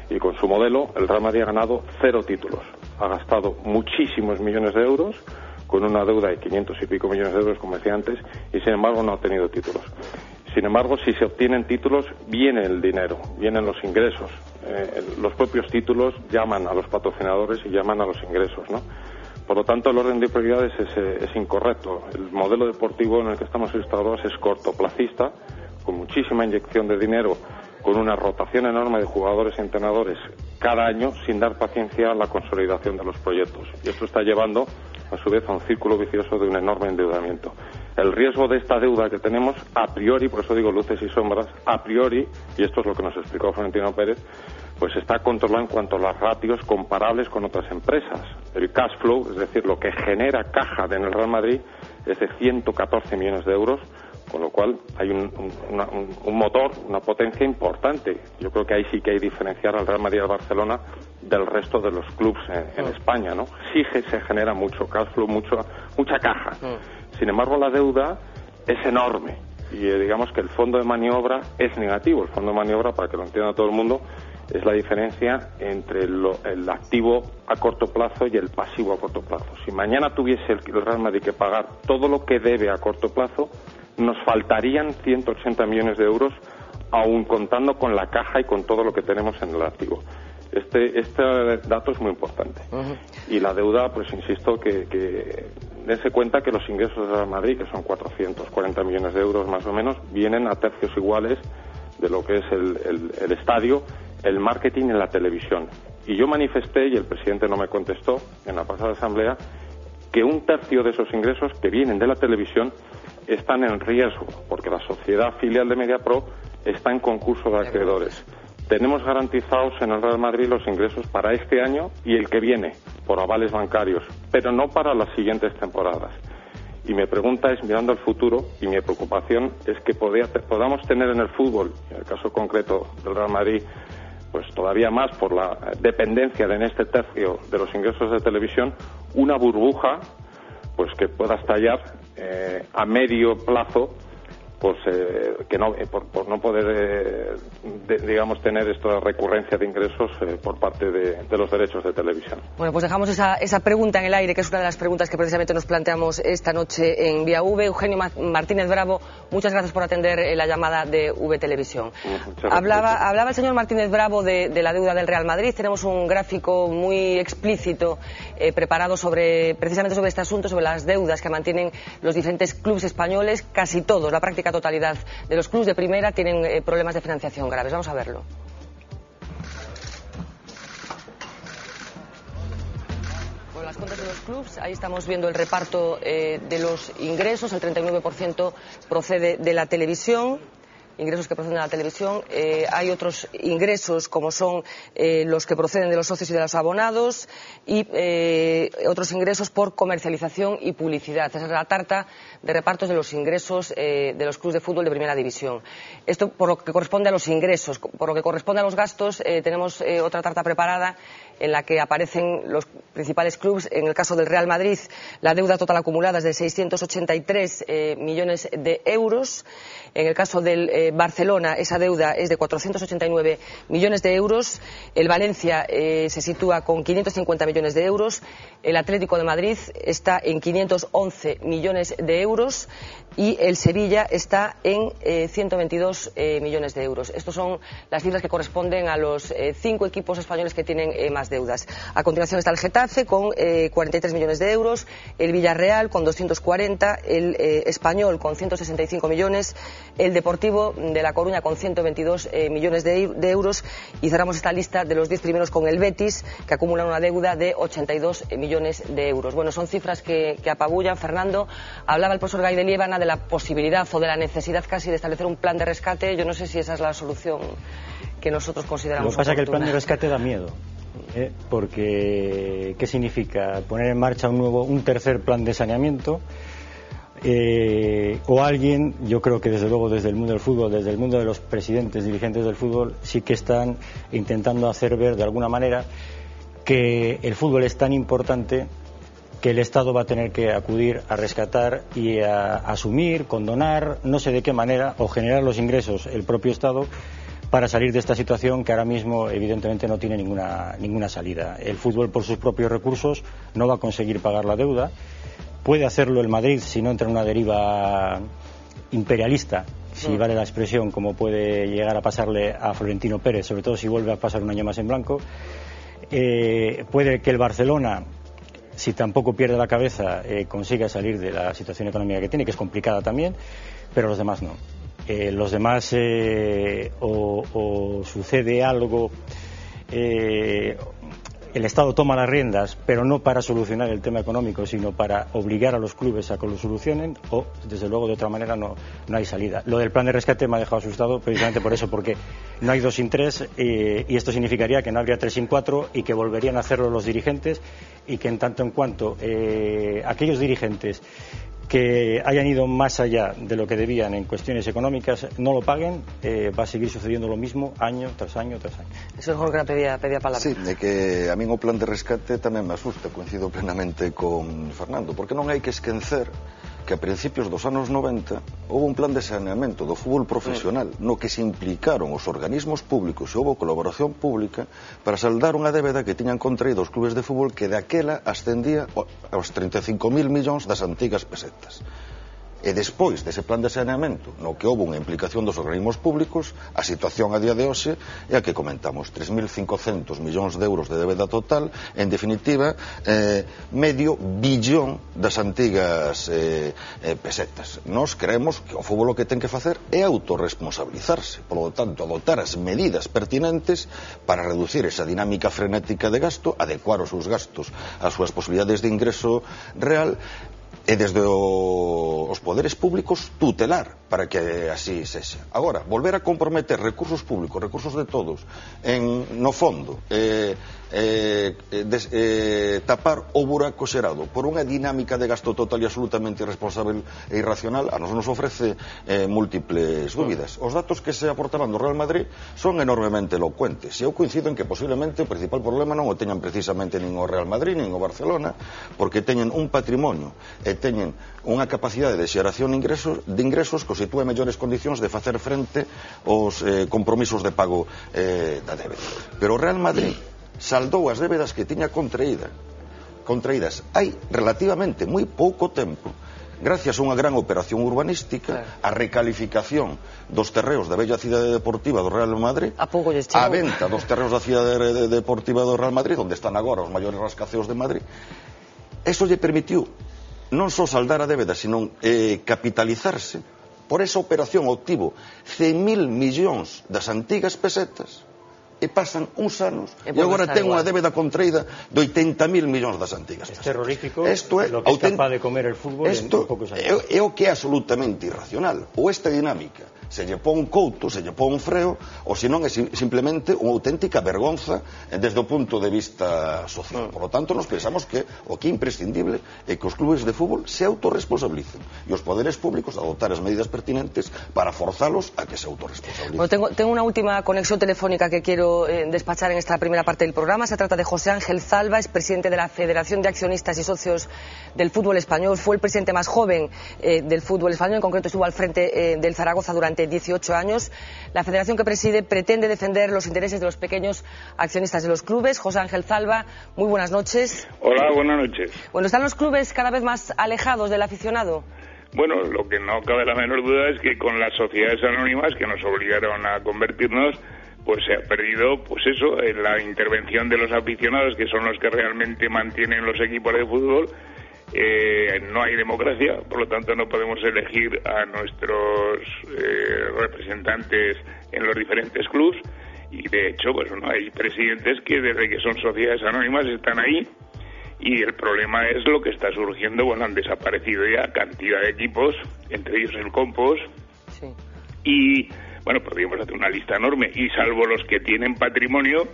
y con su modelo, el Real Madrid ha ganado 0 títulos. Ha gastado muchísimos millones de euros, con una deuda de 500 y pico millones de euros, como decía antes, y sin embargo no ha tenido títulos. Sin embargo, si se obtienen títulos, viene el dinero, vienen los ingresos. Los propios títulos llaman a los patrocinadores y llaman a los ingresos, ¿no? Por lo tanto, el orden de prioridades es incorrecto. El modelo deportivo en el que estamos instalados es cortoplacista, con muchísima inyección de dinero, con una rotación enorme de jugadores y entrenadores cada año, sin dar paciencia a la consolidación de los proyectos. Y esto está llevando, a su vez, a un círculo vicioso de un enorme endeudamiento. El riesgo de esta deuda que tenemos, a priori, por eso digo luces y sombras, a priori, y esto es lo que nos explicó Florentino Pérez, pues está controlado en cuanto a las ratios comparables con otras empresas. El cash flow, es decir, lo que genera caja en el Real Madrid, es de 114 millones de euros, con lo cual hay un motor, una potencia importante. Yo creo que ahí sí que hay que diferenciar al Real Madrid y al Barcelona del resto de los clubes en España, ¿no? Sí se genera mucho cash flow, mucha caja. Sin embargo, la deuda es enorme y digamos que el fondo de maniobra es negativo. El fondo de maniobra, para que lo entienda todo el mundo, es la diferencia entre el activo a corto plazo y el pasivo a corto plazo. Si mañana tuviese el Real Madrid que pagar todo lo que debe a corto plazo, nos faltarían 180 millones de euros, aún contando con la caja y con todo lo que tenemos en el activo. Este dato es muy importante. Y la deuda, pues insisto, que dense cuenta que los ingresos de Real Madrid, que son 440 millones de euros más o menos, vienen a tercios iguales de lo que es el estadio, el marketing y la televisión. Y yo manifesté, y el presidente no me contestó en la pasada asamblea, que un tercio de esos ingresos que vienen de la televisión están en riesgo, porque la sociedad filial de Mediapro está en concurso de acreedores. Tenemos garantizados en el Real Madrid los ingresos para este año y el que viene, por avales bancarios, pero no para las siguientes temporadas. Y mi pregunta es, mirando al futuro, y mi preocupación es que podamos tener en el fútbol, en el caso concreto del Real Madrid, pues todavía más por la dependencia en este tercio de los ingresos de televisión, una burbuja pues que pueda estallar a medio plazo, pues que no por no poder digamos tener esta recurrencia de ingresos por parte de los derechos de televisión. Bueno, pues dejamos esa pregunta en el aire, que es una de las preguntas que precisamente nos planteamos esta noche en Vía V. Eugenio Martínez Bravo, muchas gracias por atender la llamada de V Televisión. Hablaba el señor Martínez Bravo de la deuda del Real Madrid. Tenemos un gráfico muy explícito preparado precisamente sobre este asunto, sobre las deudas que mantienen los diferentes clubes españoles. Casi todos, la práctica totalidad de los clubes de primera tienen problemas de financiación graves. Vamos a verlo. Con las cuentas de los clubes, ahí estamos viendo el reparto de los ingresos. El 39% procede de la televisión. Ingresos que proceden de la televisión. Hay otros ingresos, como son los que proceden de los socios y de los abonados, y otros ingresos por comercialización y publicidad. Esa es la tarta de repartos de los ingresos de los clubes de fútbol de primera división. Esto por lo que corresponde a los ingresos. Por lo que corresponde a los gastos, tenemos otra tarta preparada en la que aparecen los principales clubes. En el caso del Real Madrid, la deuda total acumulada es de 683 millones de euros. En el caso del Barcelona, esa deuda es de 489 millones de euros. El Valencia se sitúa con 550 millones de euros. El Atlético de Madrid está en 511 millones de euros. Y el Sevilla está en 122 millones de euros. Estas son las cifras que corresponden a los 5 equipos españoles que tienen más deudas. A continuación está el Getafe con 43 millones de euros, el Villarreal con 240, el Español con 165 millones, el Deportivo de La Coruña con 122 millones de euros, y cerramos esta lista de los 10 primeros con el Betis, que acumulan una deuda de 82 millones de euros. Bueno, son cifras que apabullan. Fernando, hablaba el profesor Gay de Liébana de la posibilidad o de la necesidad casi de establecer un plan de rescate. Yo no sé si esa es la solución que nosotros consideramos. Lo que pasa es que el plan de oportuna. rescate da miedo, porque ¿qué significa? Poner en marcha un tercer plan de saneamiento, o alguien, yo creo que desde luego desde el mundo del fútbol, desde el mundo de los presidentes, dirigentes del fútbol, sí que están intentando hacer ver de alguna manera que el fútbol es tan importante que el Estado va a tener que acudir a rescatar y a asumir, condonar, no sé de qué manera, o generar los ingresos el propio Estado para salir de esta situación que ahora mismo evidentemente no tiene ninguna salida. El fútbol por sus propios recursos no va a conseguir pagar la deuda. Puede hacerlo el Madrid si no entra en una deriva imperialista, si vale la expresión, como puede llegar a pasarle a Florentino Pérez, sobre todo si vuelve a pasar un año más en blanco. Puede que el Barcelona, si tampoco pierde la cabeza, consiga salir de la situación económica que tiene, que es complicada también, pero los demás no. Los demás o sucede algo, el Estado toma las riendas, pero no para solucionar el tema económico, sino para obligar a los clubes a que lo solucionen, o desde luego de otra manera no hay salida. Lo del plan de rescate me ha dejado asustado precisamente por eso, porque no hay 2 sin 3, y esto significaría que no habría 3 sin 4 y que volverían a hacerlo los dirigentes, y que en tanto en cuanto aquellos dirigentes que hayan ido más allá de lo que debían en cuestiones económicas no lo paguen, va a seguir sucediendo lo mismo año tras año tras año. Eso es Jorge pedía palabra. Sí, de que a min o plan de rescate tamén me asusta, coincido plenamente con Fernando, porque non hai que esquecer que a principios dos anos 90 houve un plan de saneamento do fútbol profesional no que se implicaron os organismos públicos e houve colaboración pública para saldar unha débeda que tiñan contraído os clubes de fútbol que daquela ascendía aos 35.000 millóns das antigas pesetas. E despois dese plan de saneamento, no que houve unha implicación dos organismos públicos, a situación a día de hoxe é a que comentamos, 3.500 millóns de euros de débeda total, en definitiva, medio billón das antigas pesetas. Nós creemos que o fútbol o que ten que facer é autorresponsabilizarse, polo tanto, adoptar as medidas pertinentes para reducir esa dinámica frenética de gasto, adecuar os seus gastos ás súas posibilidades de ingreso real, e desde os poderes públicos tutelar para que así sexa. Agora, volver a comprometer recursos públicos, recursos de todos, no fondo, tapar o buraco xerado por unha dinámica de gasto total e absolutamente irresponsable e irracional, a nos ofrece múltiples dúbidas. Os datos que se aportaban do Real Madrid son enormemente elocuentes, e eu coincido en que posiblemente o principal problema non o teñan precisamente nin o Real Madrid nin o Barcelona, porque teñen un patrimonio e teñen unha capacidade de xeración de ingresos que os sitúe en mellores condicións de facer frente aos compromisos de pago da débeda. Pero o Real Madrid saldou as débedas que tiña contraídas hai relativamente moi pouco tempo, gracias a unha gran operación urbanística, a recalificación dos terreos da bella cidade deportiva do Real Madrid, a venta dos terreos da cidade deportiva do Real Madrid, onde están agora os maiores rascaceos de Madrid. Eso lle permitiu non só saldar a débeda, sino capitalizarse. Por esa operación obtivo 100.000 millóns das antigas pesetas, e pasan uns anos e agora ten unha débeda contraída de 80.000 millóns das antigas pesetas. É terrorífico lo que é capaz de comer el fútbol en poucos años. É o que é absolutamente irracional. Ou esta dinámica se lle pon couto, se lle pon freo, ou senón é simplemente unha auténtica vergonza desde o punto de vista social. Por lo tanto, nos pensamos que o que é imprescindible é que os clubes de fútbol se autorresponsabilicen e os poderes públicos adoptar as medidas pertinentes para forzalos a que se autorresponsabilicen. Bueno, tengo unha última conexión telefónica que quiero quiero despachar en esta primera parte del programa. Se trata de José Ángel Zalba, es presidente de la Federación de Accionistas y Socios del Fútbol Español. Fue el presidente más joven del fútbol español, en concreto estuvo al frente del Zaragoza durante 18 años. La federación que preside pretende defender los intereses de los pequeños accionistas de los clubes. José Ángel Zalba, muy buenas noches. Hola, buenas noches. Bueno, ¿están los clubes cada vez más alejados del aficionado? Bueno, lo que no cabe la menor duda es que con las sociedades anónimas que nos obligaron a convertirnos, pues se ha perdido, pues eso, en la intervención de los aficionados, que son los que realmente mantienen los equipos de fútbol. No hay democracia, por lo tanto no podemos elegir a nuestros representantes en los diferentes clubes, y de hecho, pues no hay presidentes que desde que son sociedades anónimas están ahí. Y el problema es lo que está surgiendo. Bueno, han desaparecido ya cantidad de equipos, entre ellos el Compos. Sí. Y, bueno, podríamos hacer una lista enorme. Y salvo los que tienen patrimonio,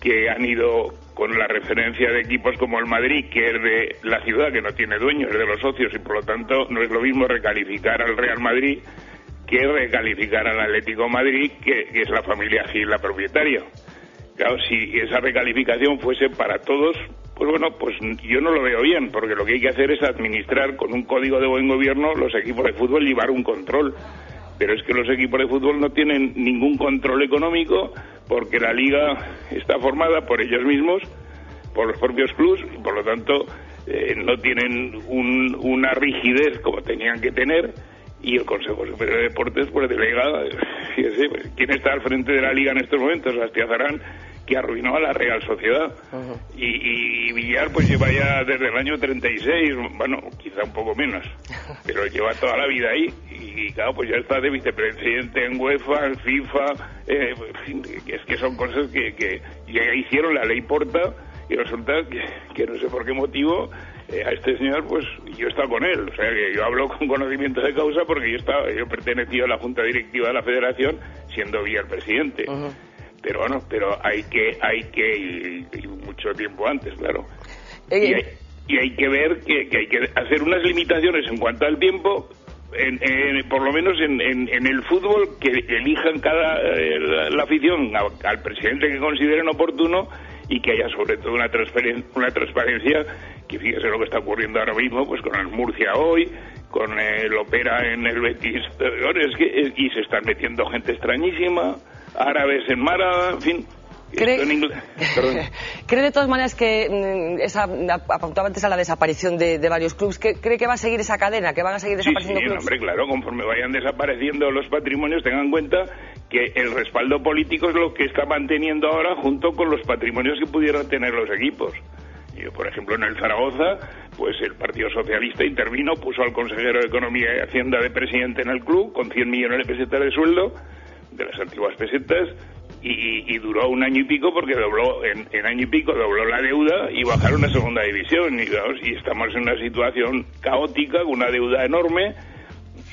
que han ido con la referencia de equipos como el Madrid, que es de la ciudad, que no tiene dueños, es de los socios, y por lo tanto no es lo mismo recalificar al Real Madrid que recalificar al Atlético Madrid, que es la familia Gil la propietaria. Claro, si esa recalificación fuese para todos, pues bueno, pues yo no lo veo bien, porque lo que hay que hacer es administrar con un código de buen gobierno los equipos de fútbol, llevar un control. Pero es que los equipos de fútbol no tienen ningún control económico, porque la liga está formada por ellos mismos, por los propios clubes, y por lo tanto no tienen una rigidez como tenían que tener. Y el Consejo Superior de Deportes pues delega, fíjese, pues, ¿quién está al frente de la liga en estos momentos? Astiazarán, que arruinó a la Real Sociedad. Y Villar pues lleva ya desde el año 36, bueno, quizá un poco menos, pero lleva toda la vida ahí. Y claro, pues ya está de vicepresidente en UEFA, en FIFA, es que son cosas que ya hicieron la ley Porta, y resulta que no sé por qué motivo a este señor, pues yo he estado con él, o sea que yo hablo con conocimiento de causa, porque yo pertenecía a la Junta Directiva de la Federación, siendo Villar presidente. Pero bueno, pero hay que y mucho tiempo antes, claro. Y hay que ver que hay que hacer unas limitaciones en cuanto al tiempo, por lo menos en el fútbol, que elijan la afición al presidente que consideren oportuno, y que haya sobre todo una transparencia, que fíjese lo que está ocurriendo ahora mismo, pues con el Murcia hoy, con el Opera en el Betis, y se están metiendo gente extrañísima, árabes en Málaga, en fin. ¿Cree de todas maneras que apuntaba antes a la desaparición de varios clubes, cree que va a seguir esa cadena, que van a seguir desapareciendo clubes? Hombre, claro, conforme vayan desapareciendo los patrimonios, tengan en cuenta que el respaldo político es lo que está manteniendo ahora, junto con los patrimonios que pudieran tener los equipos. Yo, por ejemplo, en el Zaragoza, pues el Partido Socialista intervino, puso al consejero de Economía y Hacienda de presidente en el club, con 100 millones de pesetas de sueldo, de las antiguas pesetas, y duró un año y pico, porque en año y pico dobló la deuda y bajaron a segunda división. Y estamos en una situación caótica, con una deuda enorme.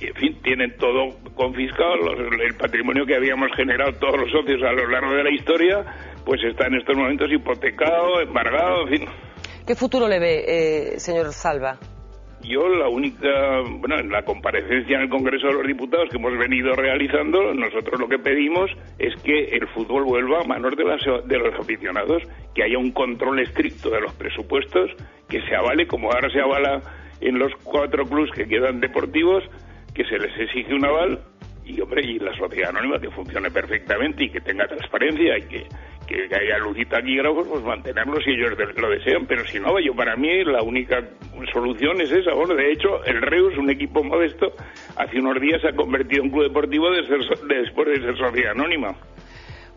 Y, en fin, tienen todo confiscado. El patrimonio que habíamos generado todos los socios a lo largo de la historia, pues está en estos momentos hipotecado, embargado, en fin. ¿Qué futuro le ve, señor Zalba? Yo en la comparecencia en el Congreso de los Diputados que hemos venido realizando, nosotros lo que pedimos es que el fútbol vuelva a manos de los aficionados, que haya un control estricto de los presupuestos, que se avale, como ahora se avala en los 4 clubes que quedan deportivos, que se les exige un aval, y la sociedad anónima que funcione perfectamente y que tenga transparencia, y que haya luz y taquígrafos, pues mantenerlos si ellos lo desean. Pero si no, para mí la única solución es esa. Bueno, de hecho, el Reus, un equipo modesto, hace unos días se ha convertido en un club deportivo después de ser sociedad anónima.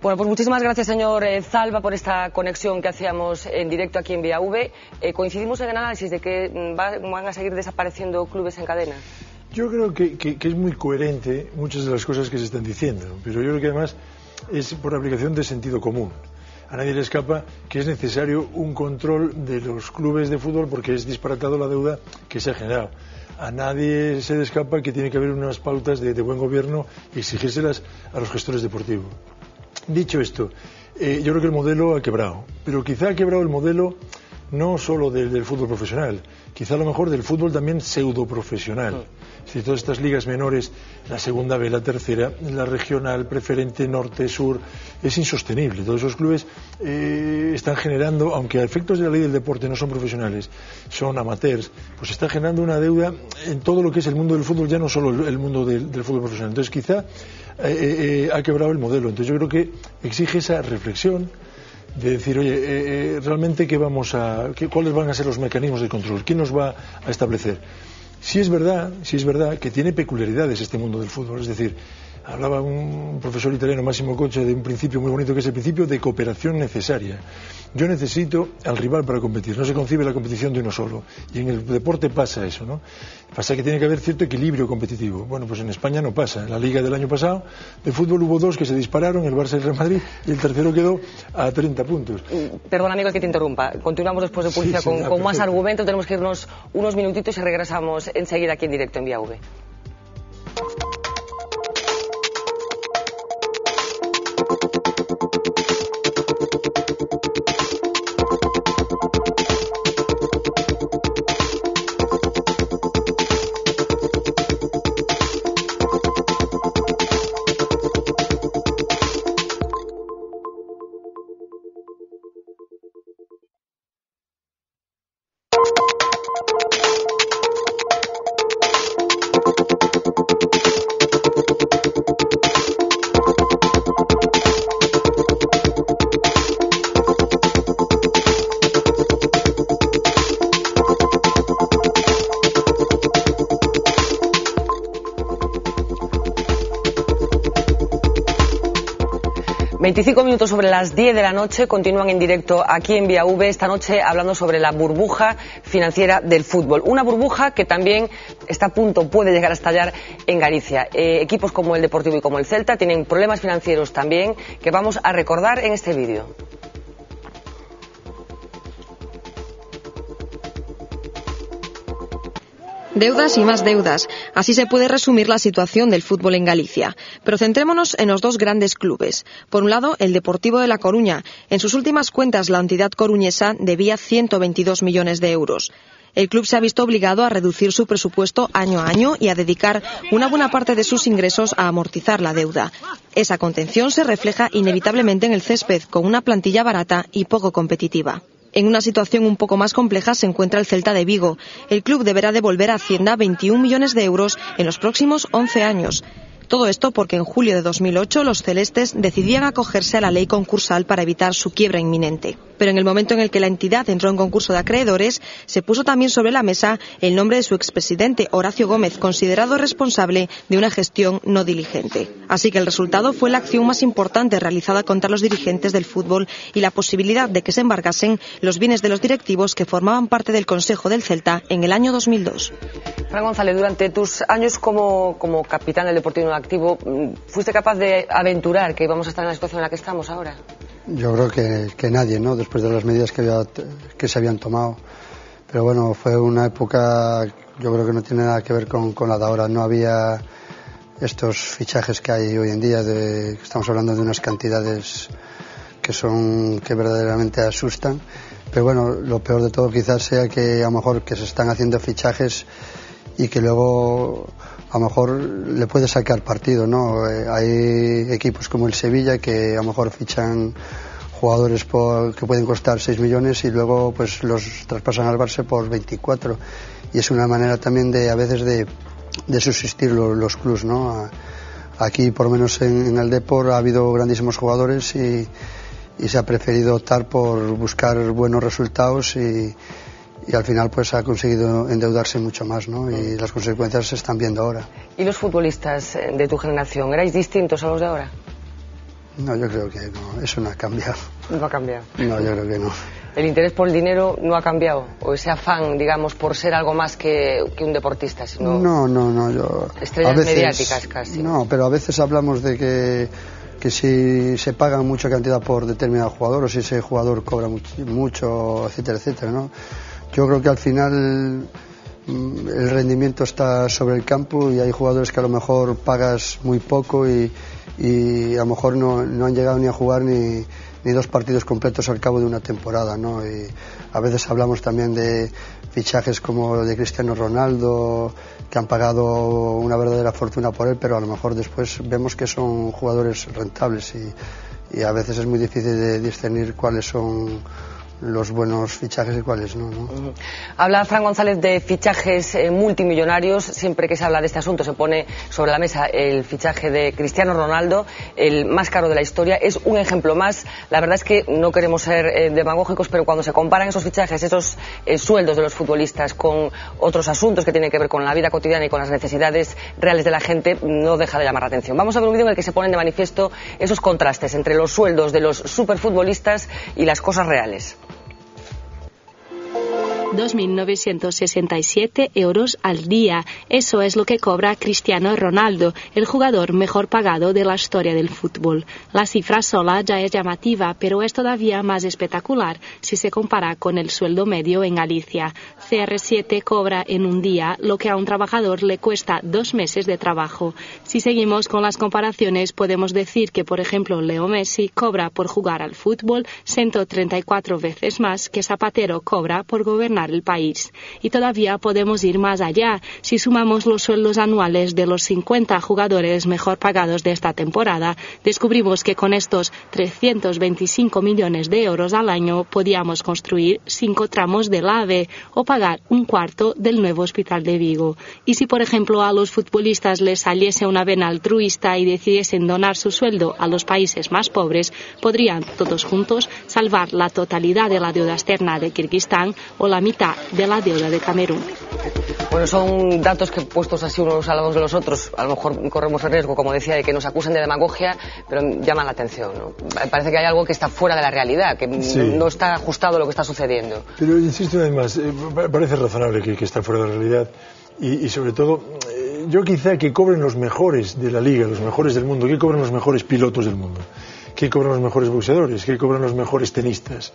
Bueno, pues muchísimas gracias, señor Zalba, por esta conexión que hacíamos en directo aquí en Vía V. Coincidimos en el análisis de que van a seguir desapareciendo clubes en cadena. Yo creo que es muy coherente muchas de las cosas que se están diciendo, pero yo creo que además es por aplicación de sentido común. A nadie le escapa que es necesario un control de los clubes de fútbol, porque es disparatado la deuda que se ha generado. A nadie se le escapa que tiene que haber unas pautas de buen gobierno y exigírselas a los gestores deportivos. Dicho esto, yo creo que el modelo ha quebrado, pero quizá ha quebrado el modelo no solo del fútbol profesional, quizá a lo mejor del fútbol también pseudoprofesional. Si todas estas ligas menores, la segunda B, la tercera, la regional, preferente, norte, sur, es insostenible. Todos esos clubes están generando, aunque a efectos de la ley del deporte no son profesionales, son amateurs, pues está generando una deuda en todo lo que es el mundo del fútbol, ya no solo el mundo del fútbol profesional. Entonces quizá ha quebrado el modelo. Entonces yo creo que exige esa reflexión de decir, oye, realmente cuáles van a ser los mecanismos de control, quién nos va a establecer. Sí es verdad que tiene peculiaridades este mundo del fútbol, es decir, hablaba un profesor italiano, Massimo Coccia, de un principio muy bonito que es el principio de cooperación necesaria. Yo necesito al rival para competir, no se concibe la competición de uno solo, y en el deporte pasa eso, ¿no? Pasa que tiene que haber cierto equilibrio competitivo. Bueno, pues en España no pasa. En la Liga del año pasado de fútbol hubo 2 que se dispararon, el Barça y el Real Madrid, y el tercero quedó a 30 puntos. Perdón, amigo, que te interrumpa. Continuamos después de publicidad con más argumentos. Tenemos que irnos unos minutitos y regresamos enseguida aquí en directo en Vía V. ...25 minutos sobre las 10 de la noche... continúan en directo aquí en Vía V... esta noche hablando sobre la burbuja financiera del fútbol. Una burbuja que también está a punto, puede llegar a estallar en Galicia. Equipos como el Deportivo y como el Celta tienen problemas financieros también... que vamos a recordar en este vídeo. Deudas y más deudas. Así se puede resumir la situación del fútbol en Galicia. Pero centrémonos en los 2 grandes clubes. Por un lado, el Deportivo de La Coruña. En sus últimas cuentas, la entidad coruñesa debía 122 millones de euros. El club se ha visto obligado a reducir su presupuesto año a año y a dedicar una buena parte de sus ingresos a amortizar la deuda. Esa contención se refleja inevitablemente en el césped, con una plantilla barata y poco competitiva. En una situación un poco más compleja se encuentra el Celta de Vigo. El club deberá devolver a Hacienda 21 millones de euros en los próximos 11 años. Todo esto porque en julio de 2008 los celestes decidían acogerse a la ley concursal para evitar su quiebra inminente. Pero en el momento en el que la entidad entró en concurso de acreedores, se puso también sobre la mesa el nombre de su expresidente, Horacio Gómez, considerado responsable de una gestión no diligente. Así que el resultado fue la acción más importante realizada contra los dirigentes del fútbol y la posibilidad de que se embargasen los bienes de los directivos que formaban parte del Consejo del Celta en el año 2002. Fran González, durante tus años como capitán del Deportivo Activo, ¿fuiste capaz de aventurar que íbamos a estar en la situación en la que estamos ahora? Yo creo que nadie, ¿no? Después de las medidas que se habían tomado. Pero bueno, fue una época, yo creo que no tiene nada que ver con la de ahora. No había estos fichajes que hay hoy en día, estamos hablando de unas cantidades que verdaderamente asustan. Pero bueno, lo peor de todo quizás sea que a lo mejor que se están haciendo fichajes y que luego a lo mejor le puede sacar partido, ¿no? Hay equipos como el Sevilla que a lo mejor fichan jugadores que pueden costar 6 millones y luego pues los traspasan al Barça por 24, y es una manera también a veces de subsistir los clubs, ¿no? Aquí por lo menos en el Depor ha habido grandísimos jugadores y se ha preferido optar por buscar buenos resultados y al final pues ha conseguido endeudarse mucho más, ¿no? Y las consecuencias se están viendo ahora. ¿Y los futbolistas de tu generación, erais distintos a los de ahora? No, yo creo que no, eso no ha cambiado. ¿No ha cambiado? No, yo creo que no. ¿El interés por el dinero no ha cambiado? ¿O ese afán, digamos, por ser algo más que un deportista? Sino No, estrellas mediáticas casi. No, pero a veces hablamos de que si se paga mucha cantidad por determinado jugador o si ese jugador cobra mucho, etcétera, etcétera, ¿no? Yo creo que al final el rendimiento está sobre el campo y hay jugadores que a lo mejor pagas muy poco y a lo mejor no han llegado ni a jugar ni ni 2 partidos completos al cabo de una temporada, ¿no? Y a veces hablamos también de fichajes como de Cristiano Ronaldo, que han pagado una verdadera fortuna por él, pero a lo mejor después vemos que son jugadores rentables y a veces es muy difícil de discernir cuáles son los buenos fichajes y cuáles no. Habla Fran González de fichajes multimillonarios. Siempre que se habla de este asunto se pone sobre la mesa el fichaje de Cristiano Ronaldo, el más caro de la historia. Es un ejemplo más. La verdad es que no queremos ser demagógicos, pero cuando se comparan esos fichajes, esos sueldos de los futbolistas con otros asuntos que tienen que ver con la vida cotidiana y con las necesidades reales de la gente, no deja de llamar la atención. Vamos a ver un vídeo en el que se ponen de manifiesto esos contrastes entre los sueldos de los superfutbolistas y las cosas reales. 2.967 euros al día. Eso es lo que cobra Cristiano Ronaldo, el jugador mejor pagado de la historia del fútbol. La cifra sola ya es llamativa, pero es todavía más espectacular si se compara con el sueldo medio en Galicia. CR7 cobra en un día lo que a un trabajador le cuesta 2 meses de trabajo. Si seguimos con las comparaciones, podemos decir que, por ejemplo, Leo Messi cobra por jugar al fútbol 134 veces más que Zapatero cobra por gobernar el país. Y todavía podemos ir más allá. Si sumamos los sueldos anuales de los 50 jugadores mejor pagados de esta temporada, descubrimos que con estos 325 millones de euros al año podíamos construir 5 tramos del AVE o pagar un cuarto del nuevo hospital de Vigo. Y si, por ejemplo, a los futbolistas les saliese una vena altruista y decidiesen donar su sueldo a los países más pobres, podrían todos juntos salvar la totalidad de la deuda externa de Kirguistán o la mitad de la deuda de Camerún. Bueno, son datos que, puestos así unos al lado de los otros, a lo mejor corremos el riesgo, como decía, de que nos acusen de demagogia, pero llaman la atención, ¿no? Parece que hay algo que está fuera de la realidad, que no está ajustado a lo que está sucediendo. Pero insisto además, parece razonable que está fuera de la realidad y sobre todo, yo quizá que cobren los mejores de la liga, los mejores del mundo, que cobren los mejores pilotos del mundo, que cobran los mejores boxeadores, que cobran los mejores tenistas.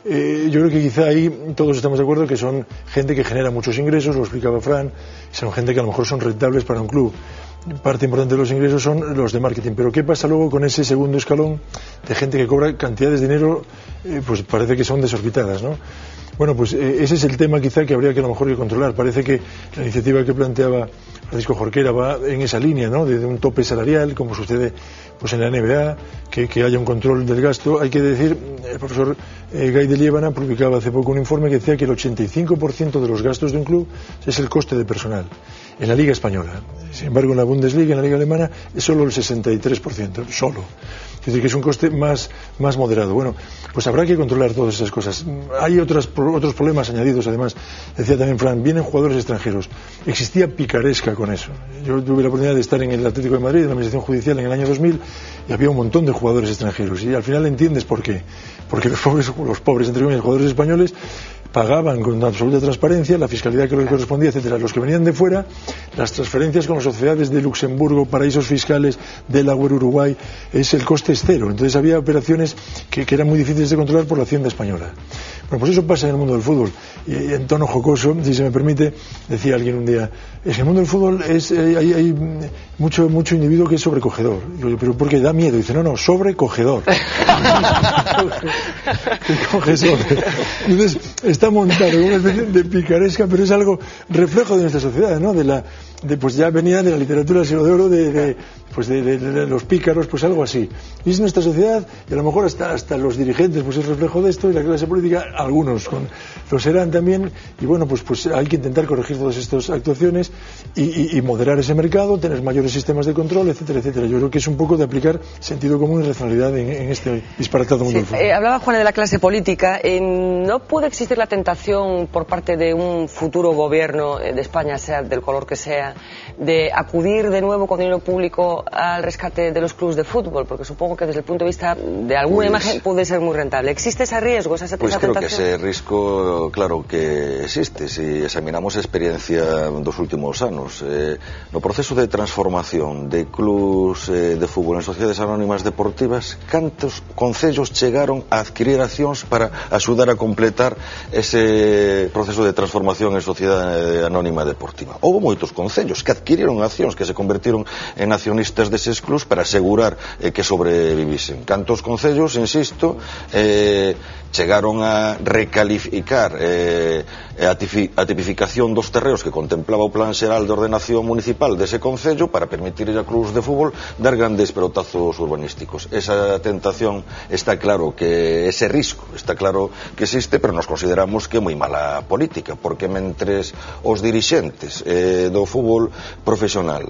Yo creo que quizá ahí todos estamos de acuerdo que son gente que genera muchos ingresos, lo explicaba Fran, son gente que a lo mejor son rentables para un club. Parte importante de los ingresos son los de marketing, pero ¿qué pasa luego con ese segundo escalón de gente que cobra cantidades de dinero, pues parece que son desorbitadas, ¿no? Bueno, pues ese es el tema quizá que habría que a lo mejor que controlar. Parece que la iniciativa que planteaba Francisco Jorquera va en esa línea, ¿no? De un tope salarial, como sucede pues en la NBA, que haya un control del gasto. Hay que decir, el profesor Guy de Liébana publicaba hace poco un informe que decía que el 85% de los gastos de un club es el coste de personal en la Liga Española. Sin embargo, en la Bundesliga, en la Liga Alemana, es solo el 63%, solo. Es decir, que es un coste más moderado. Bueno, pues habrá que controlar todas esas cosas. Hay otros problemas añadidos, además. Decía también Fran, vienen jugadores extranjeros. Existía picaresca con eso. Yo tuve la oportunidad de estar en el Atlético de Madrid, en la administración judicial, en el año 2000, y había un montón de jugadores extranjeros. Y al final entiendes por qué. Porque los pobres entre comillas, jugadores españoles, pagaban con absoluta transparencia la fiscalidad que les correspondía, etcétera. Los que venían de fuera, las transferencias con las sociedades de Luxemburgo, paraísos fiscales, Delaware, Uruguay, el coste es cero. Entonces había operaciones que eran muy difíciles de controlar por la Hacienda española. Bueno, pues eso pasa en el mundo del fútbol. Y en tono jocoso, si se me permite, decía alguien un día, en el mundo del fútbol hay mucho individuo que es sobrecogedor. Digo, pero ¿por qué? Da miedo. Dice, no, sobrecogedor. Coge sobre. Entonces, está montado una especie de picaresca, pero es algo reflejo de nuestra sociedad, ¿no? Pues ya venía de la literatura del siglo de oro, de los pícaros, pues algo así. Y es nuestra sociedad, y a lo mejor hasta los dirigentes, pues es reflejo de esto, y la clase política, algunos lo serán también, y bueno, pues hay que intentar corregir todas estas actuaciones y moderar ese mercado, tener mayores sistemas de control, etcétera, etcétera. Yo creo que es un poco de aplicar sentido común y racionalidad en este disparatado mundo del fútbol. Hablaba Juan de la clase política. ¿No puede existir la tentación por parte de un futuro gobierno de España, sea del color que sea, de acudir de nuevo con dinero público al rescate de los clubes de fútbol? Porque supongo que desde el punto de vista de alguna imagen puede ser muy rentable. ¿Existe ese riesgo, esa tentación? Creo que ese risco, claro que existe. Si examinamos a experiencia dos últimos anos, no proceso de transformación de clubes de fútbol en sociedades anónimas deportivas, cantos concellos chegaron a adquirir accións para axudar a completar ese proceso de transformación en sociedade anónima deportiva. Houve moitos concellos que adquiriron accións, que se convertiron en accionistas deses clubs para asegurar que sobrevivisen. Cantos concellos, insisto, chegaron a recalificar a tipificación dos terreos que contemplaba o Plan Xeral de Ordenación Municipal dese concello para permitir a clubs de fútbol dar grandes pelotazos urbanísticos. Esa tentación está claro que ese risco está claro que existe, pero nos consideramos que é moi mala política, porque mentres os dirixentes do fútbol profesional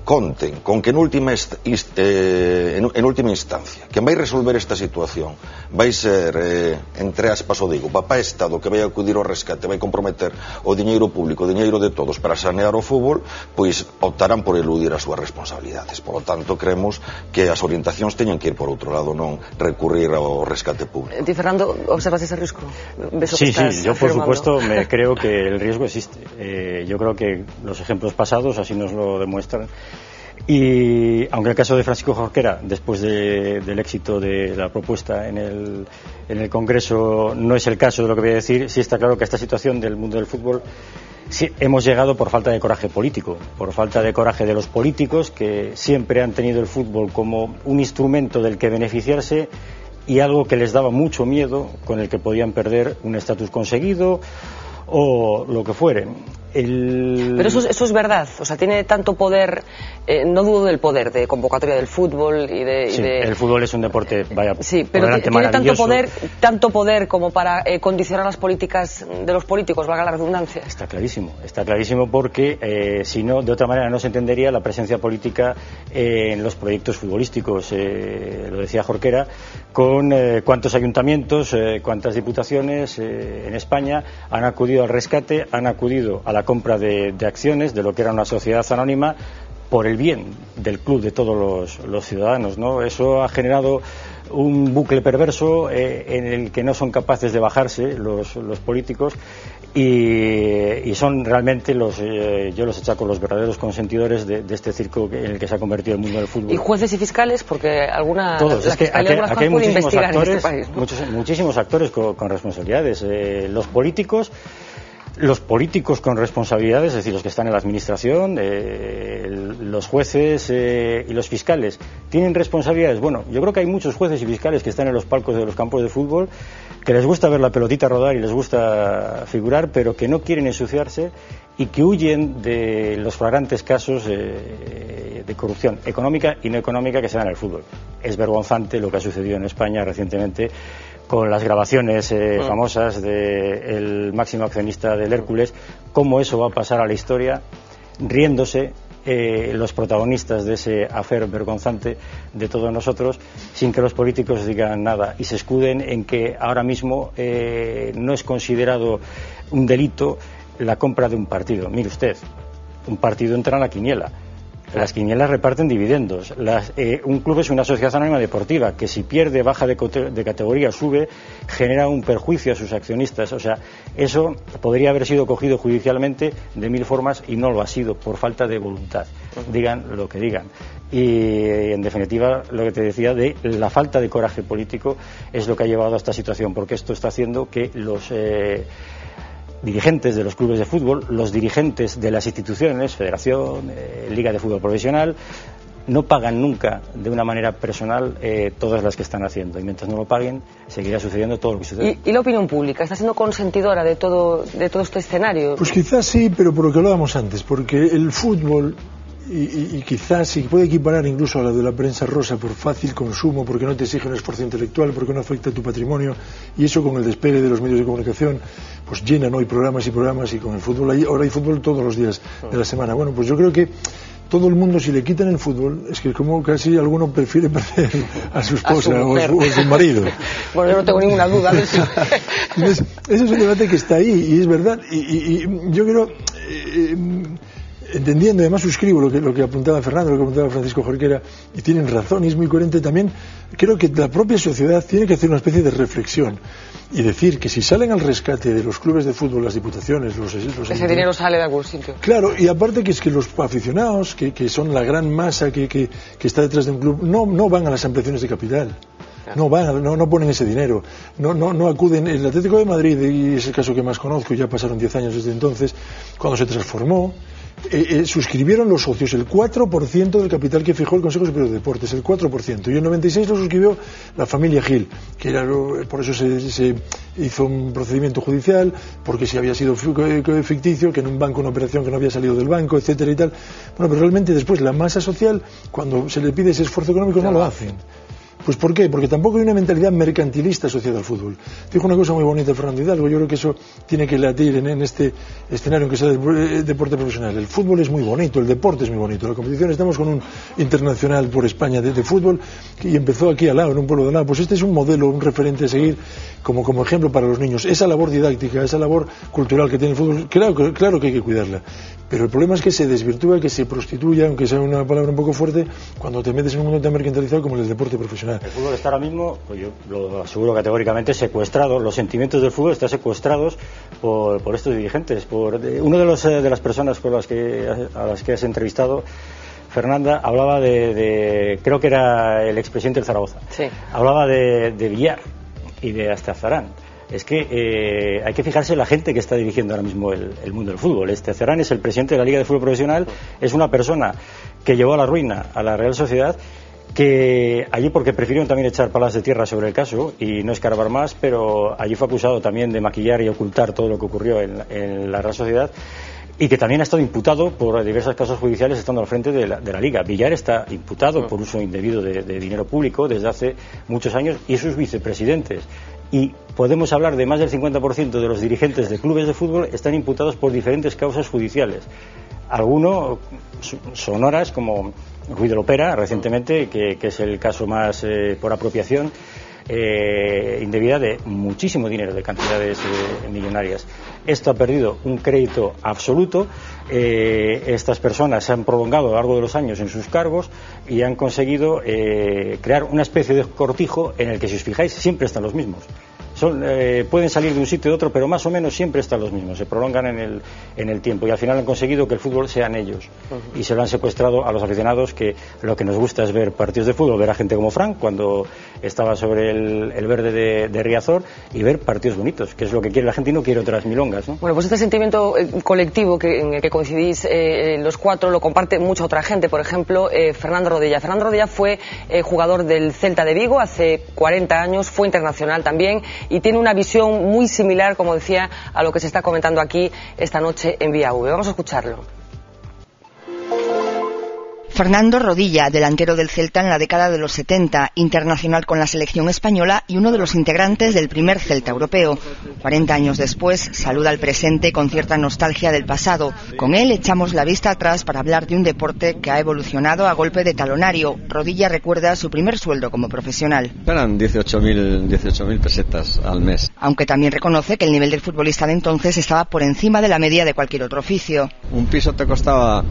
conten con que en última instancia quen vai resolver esta situación vai ser, entre aspas o digo, papá Estado, que vai acudir ao rescate, vai comprometer o diñeiro público, o diñeiro de todos para sanear o fútbol, pois optarán por eludir as súas responsabilidades. Por lo tanto, creemos que as orientacións teñen que ir por outro lado, non recurrir ao rescate público. Ti, Fernando, observas ese risco? Sí, yo por supuesto me creo que el riesgo existe. Yo creo que los ejemplos pasados así nos lo demuestran. Y aunque el caso de Francisco Jorquera, después del éxito de la propuesta en el Congreso, no es el caso de lo que voy a decir, sí está claro que esta situación del mundo del fútbol sí, hemos llegado por falta de coraje político, por falta de coraje de los políticos, que siempre han tenido el fútbol como un instrumento del que beneficiarse y algo que les daba mucho miedo, con el que podían perder un estatus conseguido o lo que fuere. Pero eso es verdad, o sea, tiene tanto poder, no dudo del poder de convocatoria del fútbol y de... el fútbol es un deporte, vaya, sí, pero tiene tanto poder como para condicionar las políticas de los políticos, valga la redundancia. Está clarísimo porque si no, de otra manera no se entendería la presencia política en los proyectos futbolísticos, lo decía Jorquera, con cuántos ayuntamientos, cuántas diputaciones en España han acudido al rescate, han acudido a la compra de acciones de lo que era una sociedad anónima por el bien del club de todos los ciudadanos, ¿no? Eso ha generado un bucle perverso en el que no son capaces de bajarse los políticos y son realmente yo los achaco los verdaderos consentidores de este circo en el que se ha convertido el mundo del fútbol. ¿Y jueces y fiscales? Porque todos. Es que aquí hay muchísimos actores, en este país, ¿no? muchísimos actores con responsabilidades. Los políticos con responsabilidades, es decir, los que están en la administración, los jueces y los fiscales, ¿tienen responsabilidades? Bueno, yo creo que hay muchos jueces y fiscales que están en los palcos de los campos de fútbol, que les gusta ver la pelotita rodar y les gusta figurar, pero que no quieren ensuciarse y que huyen de los flagrantes casos de corrupción económica y no económica que se dan en el fútbol. Es vergonzante lo que ha sucedido en España recientemente con las grabaciones famosas del máximo accionista del Hércules, cómo eso va a pasar a la historia riéndose los protagonistas de ese affair vergonzante de todos nosotros, sin que los políticos digan nada y se escuden en que ahora mismo no es considerado un delito la compra de un partido. Mire usted, un partido entra en la quiniela. Las quinielas reparten dividendos. Un club es una sociedad anónima deportiva que si pierde, baja de categoría, sube, genera un perjuicio a sus accionistas. O sea, eso podría haber sido cogido judicialmente de mil formas y no lo ha sido por falta de voluntad. Digan lo que digan. Y en definitiva, lo que te decía de la falta de coraje político es lo que ha llevado a esta situación, porque esto está haciendo que los dirigentes de los clubes de fútbol, los dirigentes de las instituciones, Federación, Liga de Fútbol Profesional, no pagan nunca de una manera personal todas las que están haciendo, y mientras no lo paguen seguirá sucediendo todo lo que sucede. ¿Y la opinión pública está siendo consentidora de todo este escenario? Pues quizás sí, pero por lo que hablábamos antes, porque el fútbol y quizás se puede equiparar incluso a la de la prensa rosa por fácil consumo, porque no te exige un esfuerzo intelectual, porque no afecta a tu patrimonio, y eso con el despegue de los medios de comunicación pues llenan hoy programas y programas, y con el fútbol ahora hay fútbol todos los días de la semana. Bueno, pues yo creo que todo el mundo, si le quitan el fútbol, es que como casi alguno prefiere perder a su esposa o a su marido. Bueno, yo no tengo ninguna duda de eso. Entonces, ese es un debate que está ahí y es verdad, y yo creo entendiendo, además suscribo lo que apuntaba Fernando, lo que apuntaba Francisco Jorquera, y tienen razón y es muy coherente también. Creo que la propia sociedad tiene que hacer una especie de reflexión y decir que si salen al rescate de los clubes de fútbol, las diputaciones, ese dinero sale de algún sitio. Claro, y aparte que es que los aficionados, que son la gran masa que está detrás de un club, no van a las ampliaciones de capital. No van, no ponen ese dinero, no acuden. El Atlético de Madrid, y es el caso que más conozco, ya pasaron 10 años desde entonces, cuando se transformó, suscribieron los socios el 4% del capital que fijó el Consejo Superior de Deportes, el 4%, y el 96% lo suscribió la familia Gil, que era por eso se hizo un procedimiento judicial, porque si había sido ficticio, que en un banco una operación que no había salido del banco, etcétera y tal. Bueno, pero realmente después la masa social, cuando se le pide ese esfuerzo económico, no lo hacen. Pues ¿por qué? Porque tampoco hay una mentalidad mercantilista asociada al fútbol. Dijo una cosa muy bonita Fernando Hidalgo, yo creo que eso tiene que latir en este escenario en que sea el deporte profesional. El fútbol es muy bonito, el deporte es muy bonito. La competición, estamos con un internacional por España de fútbol y empezó aquí al lado, en un pueblo de al lado. Pues este es un modelo, un referente a seguir como ejemplo para los niños. Esa labor didáctica, esa labor cultural que tiene el fútbol, claro que hay que cuidarla. Pero el problema es que se desvirtúa, que se prostituya, aunque sea una palabra un poco fuerte, cuando te metes en un mundo tan mercantilizado como el deporte profesional. El fútbol está ahora mismo, pues yo lo aseguro categóricamente, secuestrado. Los sentimientos del fútbol están secuestrados por estos dirigentes. Uno de las personas a las que has entrevistado, Fernanda, hablaba creo que era el expresidente del Zaragoza. Sí. Hablaba de Villar y de Azarán. Es que hay que fijarse en la gente que está dirigiendo ahora mismo el mundo del fútbol. Azarán es el presidente de la Liga de Fútbol Profesional, es una persona que llevó a la ruina a la Real Sociedad, que allí, porque prefirieron también echar palas de tierra sobre el caso y no escarbar más, pero allí fue acusado también de maquillar y ocultar todo lo que ocurrió en la Real Sociedad, y que también ha estado imputado por diversos casos judiciales estando al frente de la Liga. Villar está imputado por uso indebido de dinero público desde hace muchos años, y sus vicepresidentes. Y podemos hablar de más del 50% de los dirigentes de clubes de fútbol están imputados por diferentes causas judiciales. Algunos sonoras, como Ruiz de Lopera, recientemente, que es el caso más por apropiación indebida de muchísimo dinero, de cantidades millonarias. Esto ha perdido un crédito absoluto. Estas personas se han prolongado a lo largo de los años en sus cargos y han conseguido crear una especie de cortijo en el que, si os fijáis, siempre están los mismos. Pueden salir de un sitio de otro, pero más o menos siempre están los mismos, se prolongan en el tiempo, y al final han conseguido que el fútbol sean ellos, y se lo han secuestrado a los aficionados, que lo que nos gusta es ver partidos de fútbol, ver a gente como Frank cuando estaba sobre el verde de Riazor, y ver partidos bonitos, que es lo que quiere la gente y no quiere otras milongas, ¿no? Bueno, pues este sentimiento colectivo en el que coincidís los cuatro lo comparte mucha otra gente. Por ejemplo, Fernando Rodilla. Fernando Rodilla fue jugador del Celta de Vigo hace 40 años, fue internacional también, y tiene una visión muy similar, como decía, a lo que se está comentando aquí esta noche en Vía V. Vamos a escucharlo. Fernando Rodilla, delantero del Celta en la década de los 70, internacional con la selección española y uno de los integrantes del primer Celta europeo. 40 años después, saluda al presente con cierta nostalgia del pasado. Con él echamos la vista atrás para hablar de un deporte que ha evolucionado a golpe de talonario. Rodilla recuerda su primer sueldo como profesional. Eran 18.000 pesetas al mes. Aunque también reconoce que el nivel del futbolista de entonces estaba por encima de la media de cualquier otro oficio. Un piso te costaba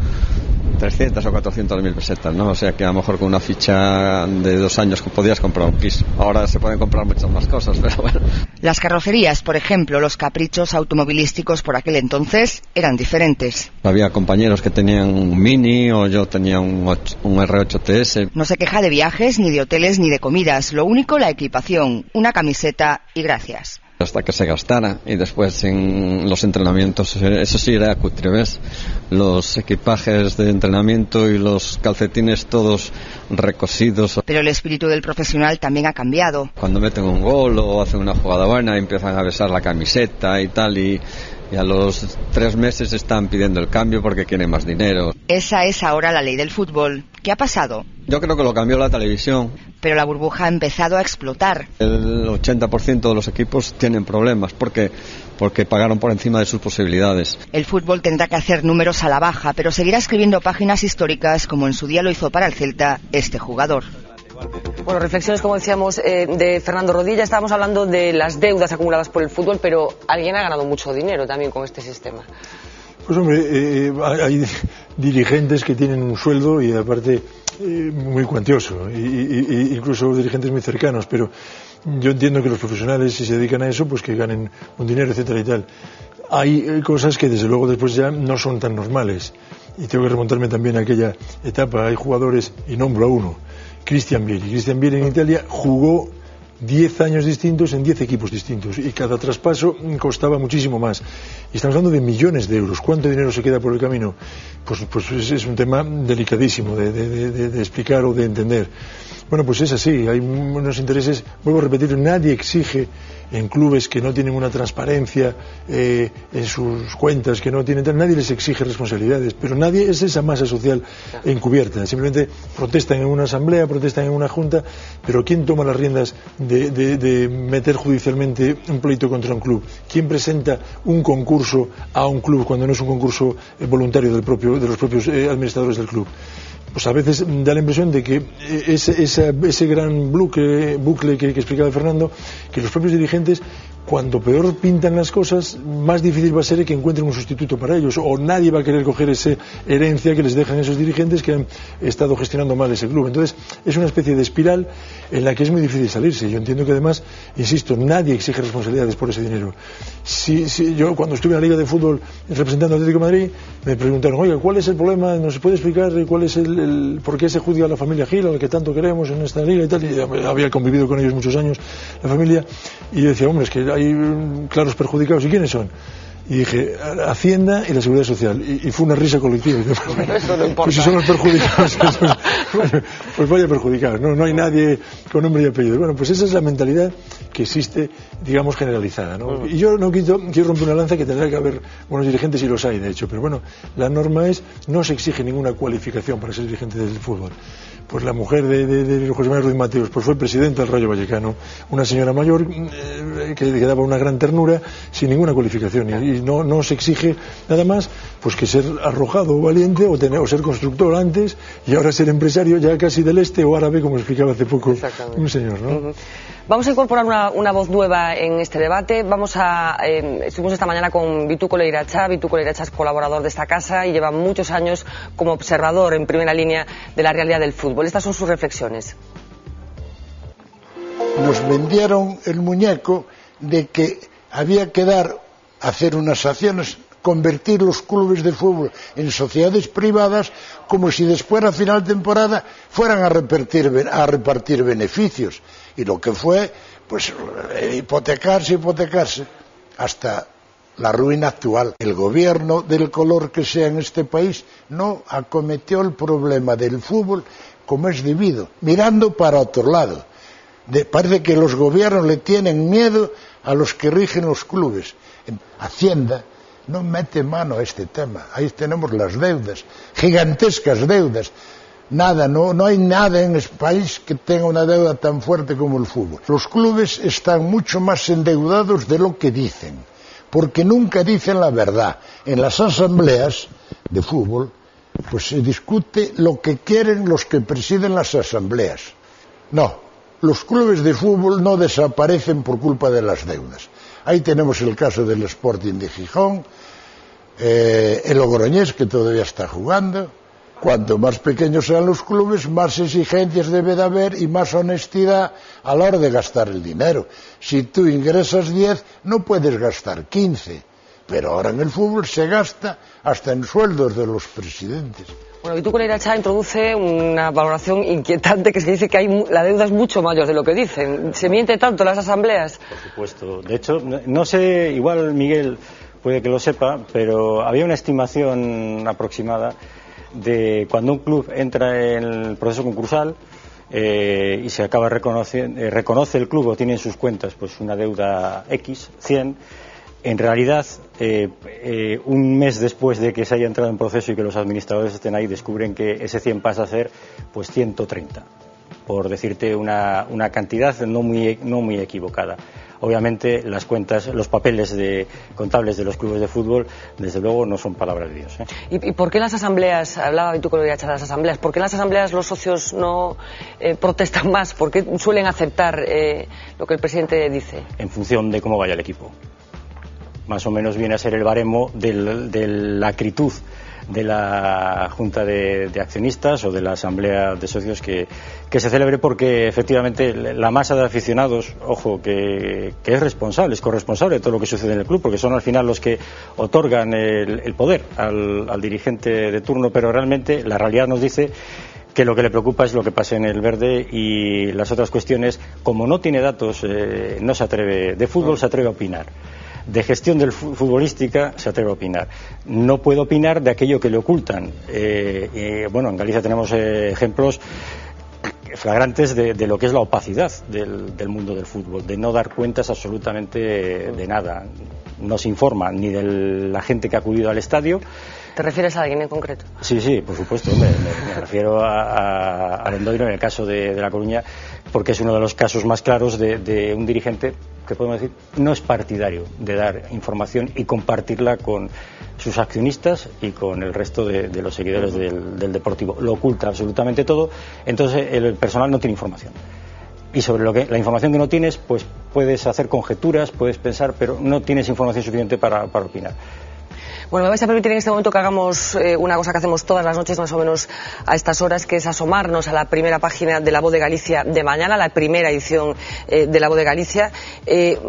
300 o 400.000 pesetas, ¿no? O sea que a lo mejor con una ficha de 2 años podías comprar un piso. Ahora se pueden comprar muchas más cosas, pero bueno. Las carrocerías, por ejemplo, los caprichos automovilísticos por aquel entonces eran diferentes. Había compañeros que tenían un Mini, o yo tenía un R8 TS. No se queja de viajes, ni de hoteles, ni de comidas. Lo único, la equipación, una camiseta y gracias. Hasta que se gastara, y después en los entrenamientos, eso sí era cutre, ¿ves? Los equipajes de entrenamiento y los calcetines todos recosidos. Pero el espíritu del profesional también ha cambiado. Cuando meten un gol o hacen una jugada buena, empiezan a besar la camiseta y tal, y a los 3 meses están pidiendo el cambio porque quieren más dinero. Esa es ahora la ley del fútbol. ¿Qué ha pasado? Yo creo que lo cambió la televisión. Pero la burbuja ha empezado a explotar. El 80% de los equipos tienen problemas porque pagaron por encima de sus posibilidades. El fútbol tendrá que hacer números a la baja, pero seguirá escribiendo páginas históricas como en su día lo hizo para el Celta este jugador. Bueno, reflexiones, como decíamos, de Fernando Rodilla. Estábamos hablando de las deudas acumuladas por el fútbol, pero alguien ha ganado mucho dinero también con este sistema. Pues hombre, hay dirigentes que tienen un sueldo y aparte muy cuantioso, y incluso dirigentes muy cercanos, pero yo entiendo que los profesionales, si se dedican a eso, pues que ganen un dinero, etcétera y tal. Hay cosas que desde luego después ya no son tan normales, y tengo que remontarme también a aquella etapa. Hay jugadores, y nombro a uno, Christian Vieri. Christian Vieri en Italia jugó 10 años distintos en 10 equipos distintos, y cada traspaso costaba muchísimo más. Y estamos hablando de millones de euros. ¿Cuánto dinero se queda por el camino? Pues es un tema delicadísimo de explicar o de entender. Bueno, pues es así, hay unos intereses, vuelvo a repetir, nadie exige en clubes que no tienen una transparencia en sus cuentas, que no tienen, nadie les exige responsabilidades, pero nadie es esa masa social encubierta, simplemente protestan en una asamblea, protestan en una junta, pero ¿quién toma las riendas de meter judicialmente un pleito contra un club? ¿Quién presenta un concurso a un club cuando no es un concurso voluntario de los propios administradores del club? Pues a veces da la impresión de que ese gran bucle que explicaba Fernando, que los propios dirigentes, cuando peor pintan las cosas, más difícil va a ser que encuentren un sustituto para ellos, o nadie va a querer coger esa herencia que les dejan esos dirigentes que han estado gestionando mal ese club. Entonces es una especie de espiral en la que es muy difícil salirse. Yo entiendo que además, insisto, nadie exige responsabilidades por ese dinero. Yo cuando estuve en la Liga de Fútbol representando al Atlético de Madrid, me preguntaron, oiga, ¿cuál es el problema? ¿Nos se puede explicar cuál es por qué se juzga a la familia Gil, a la que tanto queremos en esta liga y tal? Y había convivido con ellos muchos años, la familia, y yo decía, hombre, es que hay claros perjudicados. ¿Y quiénes son? Y dije, Hacienda y la Seguridad Social. Y fue una risa colectiva. Eso no importa. Pues si son los perjudicados, pues vaya perjudicados. No hay nadie con nombre y apellido. Bueno, pues esa es la mentalidad que existe, digamos, generalizada, ¿no? Y yo no quiero romper una lanza, que tendrá que haber buenos dirigentes, y los hay, de hecho. Pero bueno, la norma es, no se exige ninguna cualificación para ser dirigente del fútbol. Pues la mujer de José Manuel Ruiz Mateos, pues fue presidenta del Rayo Vallecano, una señora mayor que daba una gran ternura, sin ninguna cualificación, y no se exige nada más pues que ser arrojado o valiente, o ser constructor antes, y ahora ser empresario ya casi del este o árabe, como explicaba hace poco un señor, ¿no? Vamos a incorporar una voz nueva en este debate. Estuvimos esta mañana con Bituco Leiracha. Bituco Leiracha es colaborador de esta casa y lleva muchos años como observador en primera línea de la realidad del fútbol. Estas son sus reflexiones. Nos vendieron el muñeco de que había que hacer unas acciones, convertir los clubes de fútbol en sociedades privadas, como si después a final de temporada fueran a repartir beneficios. Y lo que fue, pues, hipotecarse, hasta la ruina actual. El gobierno, del color que sea en este país, no acometió el problema del fútbol como es debido, mirando para otro lado. Parece que los gobiernos le tienen miedo a los que rigen los clubes. Hacienda no mete mano a este tema. Ahí tenemos las deudas, gigantescas deudas. No hay nada en este país que tenga una deuda tan fuerte como el fútbol. Los clubes están mucho más endeudados de lo que dicen, porque nunca dicen la verdad. En las asambleas de fútbol, pues se discute lo que quieren los que presiden las asambleas. No, los clubes de fútbol no desaparecen por culpa de las deudas. Ahí tenemos el caso del Sporting de Gijón, el Logroñés, que todavía está jugando. Cuanto más pequeños sean los clubes, más exigencias debe de haber y más honestidad a la hora de gastar el dinero. Si tú ingresas 10, no puedes gastar 15. Pero ahora en el fútbol se gasta hasta en sueldos de los presidentes. Bueno, Bituco Leiracha introduce una valoración inquietante, que es que dice que la deuda es mucho mayor de lo que dicen. ¿Se miente tanto en las asambleas? Por supuesto. De hecho, no sé, igual Miguel puede que lo sepa, pero había una estimación aproximada de cuando un club entra en el proceso concursal y se acaba reconoce el club o tiene en sus cuentas pues una deuda X, 100, en realidad un mes después de que se haya entrado en proceso y que los administradores estén ahí, descubren que ese 100 pasa a ser pues 130, por decirte una cantidad no muy equivocada. Obviamente las cuentas, los papeles contables de los clubes de fútbol, desde luego no son palabras de Dios. ¿Y por qué en las asambleas, hablaba Bituco Leiracha de las asambleas, por qué en las asambleas los socios no protestan más? ¿Por qué suelen aceptar lo que el presidente dice? En función de cómo vaya el equipo. Más o menos viene a ser el baremo de la acritud de la Junta de Accionistas o de la Asamblea de Socios que se celebre, porque efectivamente la masa de aficionados, ojo, que es responsable, es corresponsable de todo lo que sucede en el club, porque son al final los que otorgan el poder al dirigente de turno, pero realmente la realidad nos dice que lo que le preocupa es lo que pasa en el verde, y las otras cuestiones, como no tiene datos, no se atreve, de fútbol se atreve a opinar. De gestión del futbolística se atreve a opinar. No puede opinar de aquello que le ocultan. Bueno, en Galicia tenemos ejemplos flagrantes de lo que es la opacidad del mundo del fútbol, de no dar cuentas absolutamente de nada. No se informa ni de la gente que ha acudido al estadio. ¿Te refieres a alguien en concreto? Sí, por supuesto. Me refiero a Lendoiro en el caso de La Coruña, porque es uno de los casos más claros de un dirigente que podemos decir no es partidario de dar información y compartirla con sus accionistas y con el resto de los seguidores del Deportivo. Lo oculta absolutamente todo, entonces el personal no tiene información. Y sobre la información que no tienes, pues puedes hacer conjeturas, puedes pensar, pero no tienes información suficiente para opinar. Bueno, me vais a permitir en este momento que hagamos una cosa que hacemos todas las noches más o menos a estas horas, que es asomarnos a la primera página de La Voz de Galicia de mañana, la primera edición de La Voz de Galicia.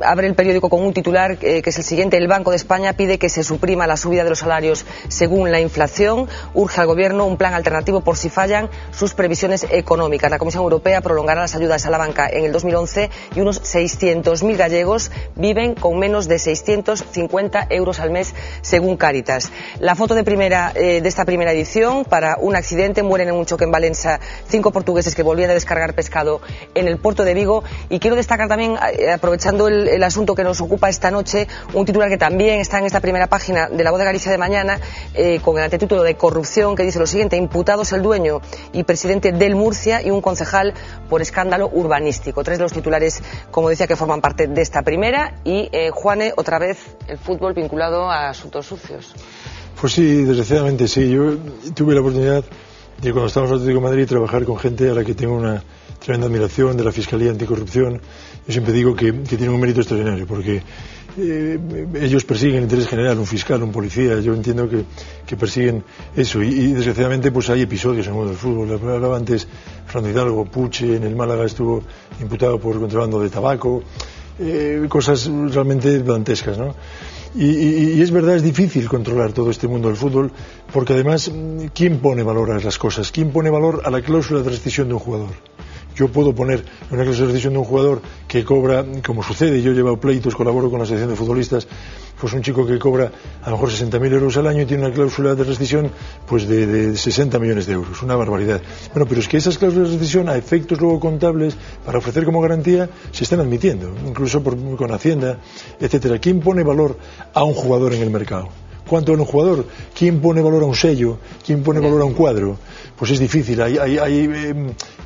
Abre el periódico con un titular que es el siguiente: el Banco de España pide que se suprima la subida de los salarios según la inflación, urge al Gobierno un plan alternativo por si fallan sus previsiones económicas. La Comisión Europea prolongará las ayudas a la banca en el 2011 y unos 600.000 gallegos viven con menos de 650 euros al mes según Cáritas. La foto de esta primera edición: para un accidente, mueren en un choque en Valencia 5 portugueses que volvían a descargar pescado en el puerto de Vigo. Y quiero destacar también, aprovechando el asunto que nos ocupa esta noche, un titular que también está en esta primera página de La Voz de Galicia de mañana, con el antetítulo de corrupción, que dice lo siguiente: imputados el dueño y presidente del Murcia y un concejal por escándalo urbanístico. 3 de los titulares, como decía, que forman parte de esta primera. Y Juane, otra vez el fútbol vinculado a asuntos sucios. Pues sí, desgraciadamente sí. Yo tuve la oportunidad de, cuando estábamos en Atlético de Madrid, trabajar con gente a la que tengo una tremenda admiración, de la Fiscalía Anticorrupción. Yo siempre digo que tienen un mérito extraordinario, porque ellos persiguen el interés general, un fiscal, un policía. Yo entiendo que persiguen eso, y desgraciadamente pues hay episodios en el mundo del fútbol. Hablaba antes Fernando Hidalgo, Puche en el Málaga estuvo imputado por contrabando de tabaco, cosas realmente dantescas, ¿no? Y es verdad, es difícil controlar todo este mundo del fútbol, porque además, ¿quién pone valor a las cosas? ¿Quién pone valor a la cláusula de rescisión de un jugador? Yo puedo poner una cláusula de rescisión de un jugador que cobra, como sucede, yo he llevado pleitos, colaboro con la asociación de futbolistas, pues un chico que cobra a lo mejor 60.000 euros al año y tiene una cláusula de rescisión pues de 60 millones de euros, una barbaridad. Bueno, pero es que esas cláusulas de rescisión, a efectos luego contables, para ofrecer como garantía, se están admitiendo, incluso con Hacienda, etcétera. ¿Quién pone valor a un jugador en el mercado? ¿Cuánto vale un jugador? ¿Quién pone valor a un sello? ¿Quién pone valor a un cuadro? Pues es difícil. Hay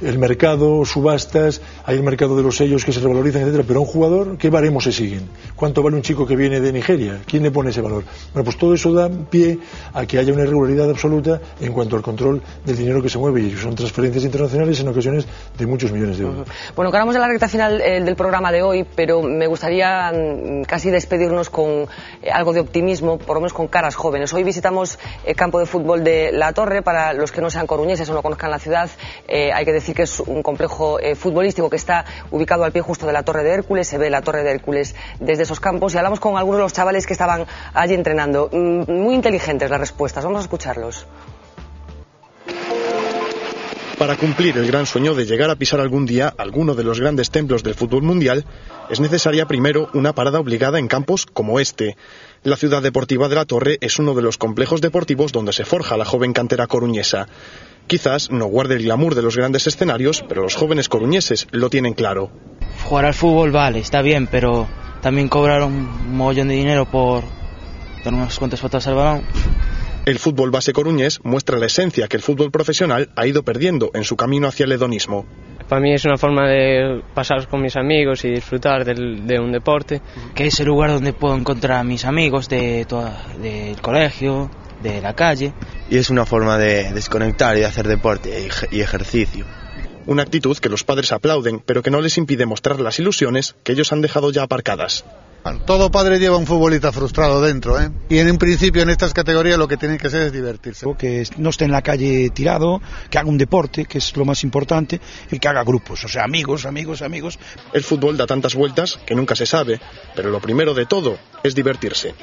el mercado, subastas, hay el mercado de los sellos que se revalorizan, etcétera. Pero a un jugador, ¿qué baremos se siguen? ¿Cuánto vale un chico que viene de Nigeria? ¿Quién le pone ese valor? Bueno, pues todo eso da pie a que haya una irregularidad absoluta en cuanto al control del dinero que se mueve, y son transferencias internacionales en ocasiones de muchos millones de euros. Bueno, acabamos de la recta final del programa de hoy, pero me gustaría casi despedirnos con algo de optimismo, por lo menos con caras jóvenes. Hoy visitamos el campo de fútbol de La Torre. Para los que no sean coruñeses o no conozcan la ciudad, hay que decir que es un complejo futbolístico que está ubicado al pie justo de la Torre de Hércules. Se ve la Torre de Hércules desde esos campos, y hablamos con algunos de los chavales que estaban allí entrenando. Muy inteligentes las respuestas, vamos a escucharlos. Para cumplir el gran sueño de llegar a pisar algún día alguno de los grandes templos del fútbol mundial, es necesaria primero una parada obligada en campos como este. La ciudad deportiva de La Torre es uno de los complejos deportivos donde se forja la joven cantera coruñesa. Quizás no guarde el glamour de los grandes escenarios, pero los jóvenes coruñeses lo tienen claro. Jugar al fútbol vale, está bien, pero también cobrar un mogollón de dinero por dar unas cuantas patas al balón. El fútbol base coruñés muestra la esencia que el fútbol profesional ha ido perdiendo en su camino hacia el hedonismo. Para mí es una forma de pasar con mis amigos y disfrutar de un deporte. Que es el lugar donde puedo encontrar a mis amigos del colegio, de la calle. Y es una forma de desconectar y de hacer deporte y ejercicio. Una actitud que los padres aplauden, pero que no les impide mostrar las ilusiones que ellos han dejado ya aparcadas. Todo padre lleva un futbolista frustrado dentro, ¿eh? Y en un principio en estas categorías lo que tiene que hacer es divertirse. Que no esté en la calle tirado, que haga un deporte, que es lo más importante, y que haga grupos, o sea, amigos. El fútbol da tantas vueltas que nunca se sabe, pero lo primero de todo es divertirse.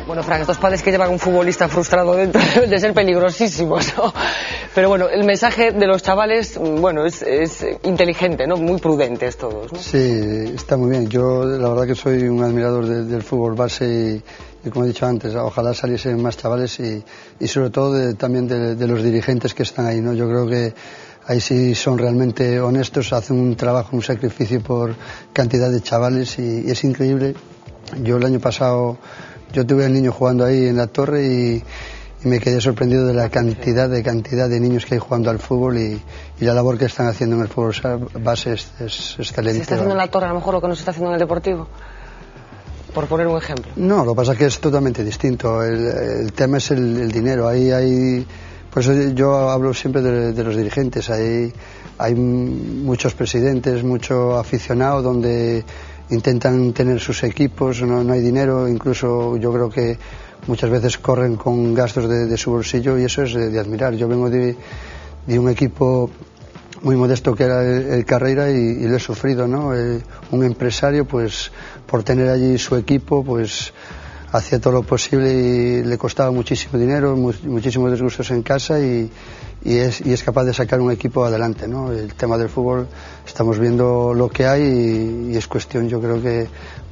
Bueno, Fran, estos padres que llevan un futbolista frustrado dentro deben de ser peligrosísimos, ¿no? Pero bueno, el mensaje de los chavales, bueno, es inteligente, ¿no? Muy prudentes todos, ¿no? Sí, está muy bien. Yo la verdad que soy un admirador del fútbol base y como he dicho antes, ojalá saliesen más chavales y sobre todo también de los dirigentes que están ahí, ¿no? Yo creo que ahí sí son realmente honestos, hacen un trabajo, un sacrificio por cantidad de chavales y es increíble. Yo el año pasado, yo tuve al niño jugando ahí en la torre y me quedé sorprendido de la cantidad de niños que hay jugando al fútbol y la labor que están haciendo en el fútbol base es excelente. ¿Se está haciendo en la torre a lo mejor lo que no se está haciendo en el deportivo? Por poner un ejemplo. No, lo que pasa es que es totalmente distinto. El tema es el dinero. Ahí por eso yo hablo siempre de los dirigentes. Hay muchos presidentes, mucho aficionado donde intentan tener sus equipos, no hay dinero, incluso yo creo que muchas veces corren con gastos de su bolsillo y eso es de admirar. Yo vengo de un equipo muy modesto que era el Carreira y lo he sufrido, ¿no? Un empresario, pues por tener allí su equipo, pues hacía todo lo posible y le costaba muchísimo dinero, muchísimos disgustos en casa y es capaz de sacar un equipo adelante, ¿no? El tema del fútbol, estamos viendo lo que hay y es cuestión, yo creo que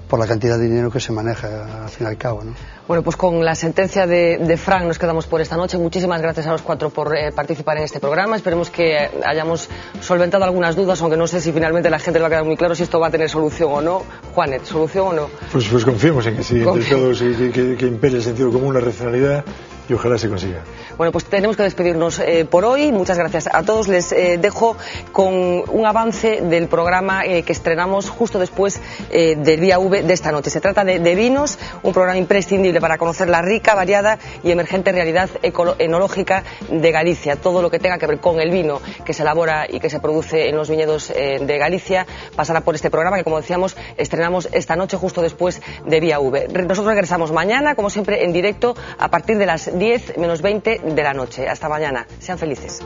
por la cantidad de dinero que se maneja al fin y al cabo, ¿no? Bueno, pues con la sentencia de Fran nos quedamos por esta noche. Muchísimas gracias a los cuatro por participar en este programa. Esperemos que hayamos solventado algunas dudas, aunque no sé si finalmente la gente le va a quedar muy claro si esto va a tener solución o no. Juanet, ¿solución o no? Pues confiemos en que sí, entre todos, que impere el sentido común, la racionalidad y ojalá se consiga. Bueno, pues tenemos que despedirnos por hoy. Muchas gracias a todos. Les dejo con un avance del programa que estrenamos justo después del Vía V de esta noche. Se trata de Vinos, un programa imprescindible para conocer la rica, variada y emergente realidad enológica de Galicia. Todo lo que tenga que ver con el vino que se elabora y que se produce en los viñedos de Galicia pasará por este programa que, como decíamos, estrenamos esta noche justo después de Vía V. Nosotros regresamos mañana, como siempre, en directo a partir de las 10 menos 20 de la noche. Hasta mañana. Sean felices.